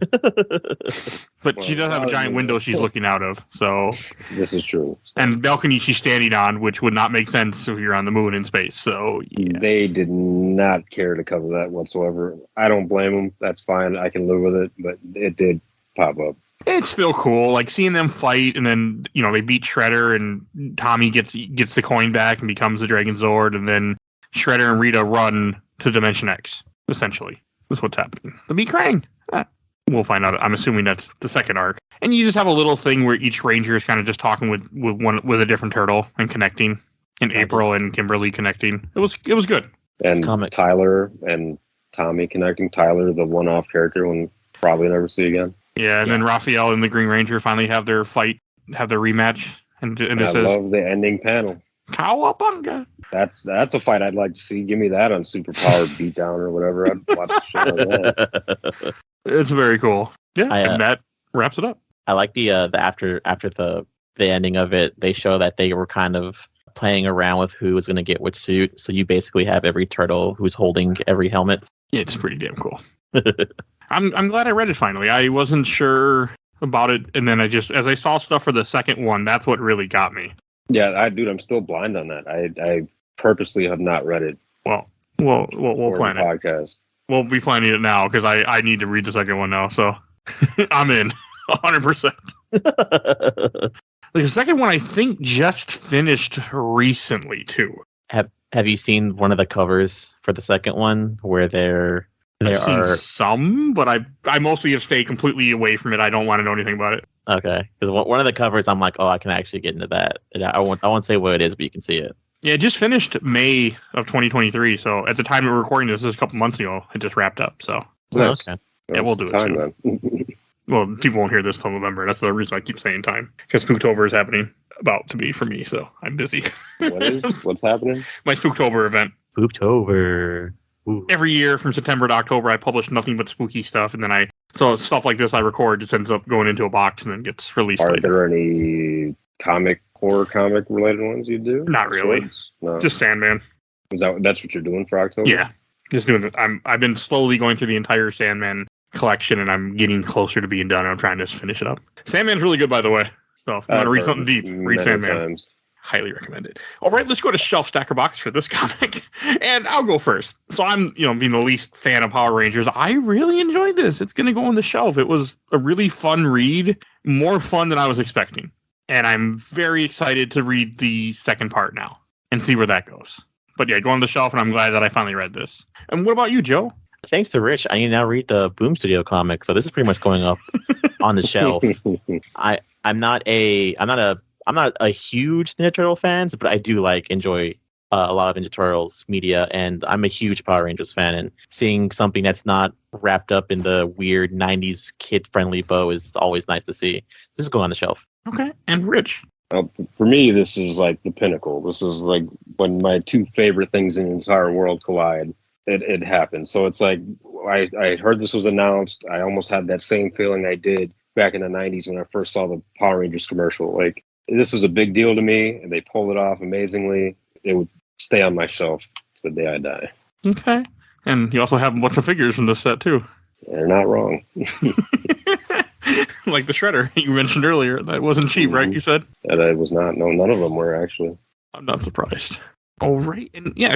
But she does have a giant window she's looking out of, so this is true. And balcony she's standing on, which would not make sense if you're on the moon in space. So yeah. They did not care to cover that whatsoever. I don't blame them. That's fine. I can live with it, but it did pop up. It's still cool, like seeing them fight, and then they beat Shredder, and Tommy gets the coin back and becomes the Dragon Zord, and then Shredder and Rita run to Dimension X. Essentially, that's what's happening. The beat Krang. We'll find out. I'm assuming that's the second arc, and you just have a little thing where each Ranger is kind of just talking with a different turtle and connecting, and April and Kimberly connecting. It was good. And Tyler and Tommy connecting. Tyler, the one-off character, we'll probably never see again. Yeah, and then Raphael and the Green Ranger finally have their rematch. And it I says, love the ending panel. Cowabunga. That's a fight I'd like to see. Give me that on Superpower Beatdown or whatever. I'd watch the shit out of that. It's very cool. Yeah, and that wraps it up. I like the after the ending of it, they show that they were kind of playing around with who was going to get which suit. So you basically have every turtle who's holding every helmet. Yeah, it's pretty damn cool. I'm glad I read it finally. I wasn't sure about it, and then as I saw stuff for the second one, that's what really got me. Yeah, I'm still blind on that. I purposely have not read it. Well, we'll plan it. Podcast. We'll be planning it now because I need to read the second one now. So I'm in 100%. The second one I think just finished recently too. Have you seen one of the covers for the second one where I've seen some, but I mostly have stayed completely away from it. I don't want to know anything about it. Okay, because one of the covers, I'm like, oh, I can actually get into that. I won't say what it is, but you can see it. Yeah, it just finished May of 2023. So at the time of recording this is a couple months ago. It just wrapped up. So okay, yeah, we'll do it soon. Well, people won't hear this till November. That's the reason I keep saying time, because Spooktober is happening about to be for me. So I'm busy. What's happening? My Spooktober event. Spooktober. Ooh. Every year from September to October, I publish nothing but spooky stuff, and then so stuff like this I record just ends up going into a box and then gets released later. Are there any horror comic related ones you do? Not really. No. Just Sandman. That's what you're doing for October? Yeah, just doing it. I've been slowly going through the entire Sandman collection, and I'm getting closer to being done. I'm trying to just finish it up. Sandman's really good, by the way. So if you want to read something deep, read Sandman. Times. Highly recommend it. All right, let's go to Shelf Stacker Box for this comic. And I'll go first. So I'm, being the least fan of Power Rangers, I really enjoyed this. It's going to go on the shelf. It was a really fun read, more fun than I was expecting. And I'm very excited to read the second part now and see where that goes. But yeah, go on the shelf, and I'm glad that I finally read this. And what about you, Joe? Thanks to Rich, I can now read the Boom Studio comic. So this is pretty much going up on the shelf. I'm not a huge Ninja Turtle fan, but I do enjoy a lot of Ninja Turtles media, and I'm a huge Power Rangers fan. And seeing something that's not wrapped up in the weird '90s kid-friendly bow is always nice to see. This is going on the shelf. Okay, and Rich. For me, this is like the pinnacle. This is like when my two favorite things in the entire world collide. It happened. So it's like I heard this was announced. I almost had that same feeling I did back in the '90s when I first saw the Power Rangers commercial. Like, this was a big deal to me, and they pulled it off amazingly. It would stay on my shelf to the day I die. Okay. And you also have a bunch of figures from this set, too. They're not wrong. Like the Shredder you mentioned earlier. That wasn't cheap, right, you said? That it was not. No, none of them were, actually. I'm not surprised. All right. And yeah,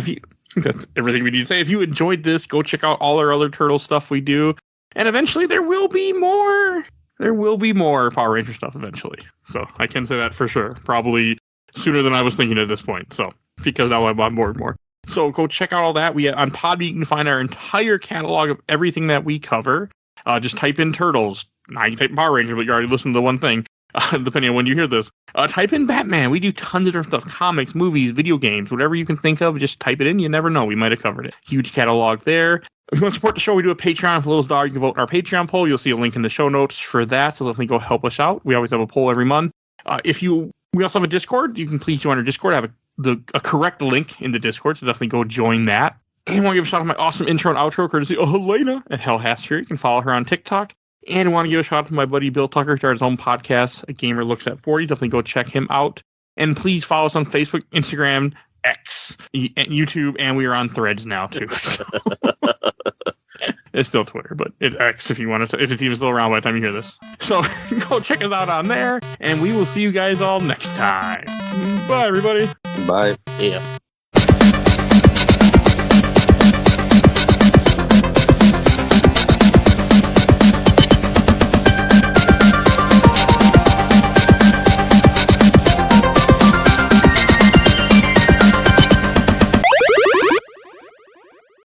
that's everything we need to say. If you enjoyed this, go check out all our other Turtle stuff we do. And eventually there will be more. There will be more Power Ranger stuff eventually. So I can say that for sure. Probably sooner than I was thinking at this point. So because now I'm on board more. So go check out all that. On Podbean, you can find our entire catalog of everything that we cover. Just type in Turtles. Now you can type in Power Ranger, but you already listened to the one thing. Depending on when you hear this. Type in Batman. We do tons of different stuff. Comics, movies, video games, whatever you can think of. Just type it in. You never know. We might have covered it. Huge catalog there. If you want to support the show, we do a Patreon for Little Dog. You can vote in our Patreon poll. You'll see a link in the show notes for that. So definitely go help us out. We always have a poll every month. We also have a Discord. You can please join our Discord. I have a correct link in the Discord. So definitely go join that. And I want to give a shout out to my awesome intro and outro courtesy of Helena at Hell Haster. You can follow her on TikTok. And I want to give a shout out to my buddy Bill Tucker, who started his own podcast, A Gamer Looks at 40. Definitely go check him out. And please follow us on Facebook, Instagram, X, YouTube, and we are on Threads now, too. So. It's still Twitter, but it's X if you want to. If it's even still around by the time you hear this. So go check us out on there, and we will see you guys all next time. Bye, everybody. Bye. Yeah.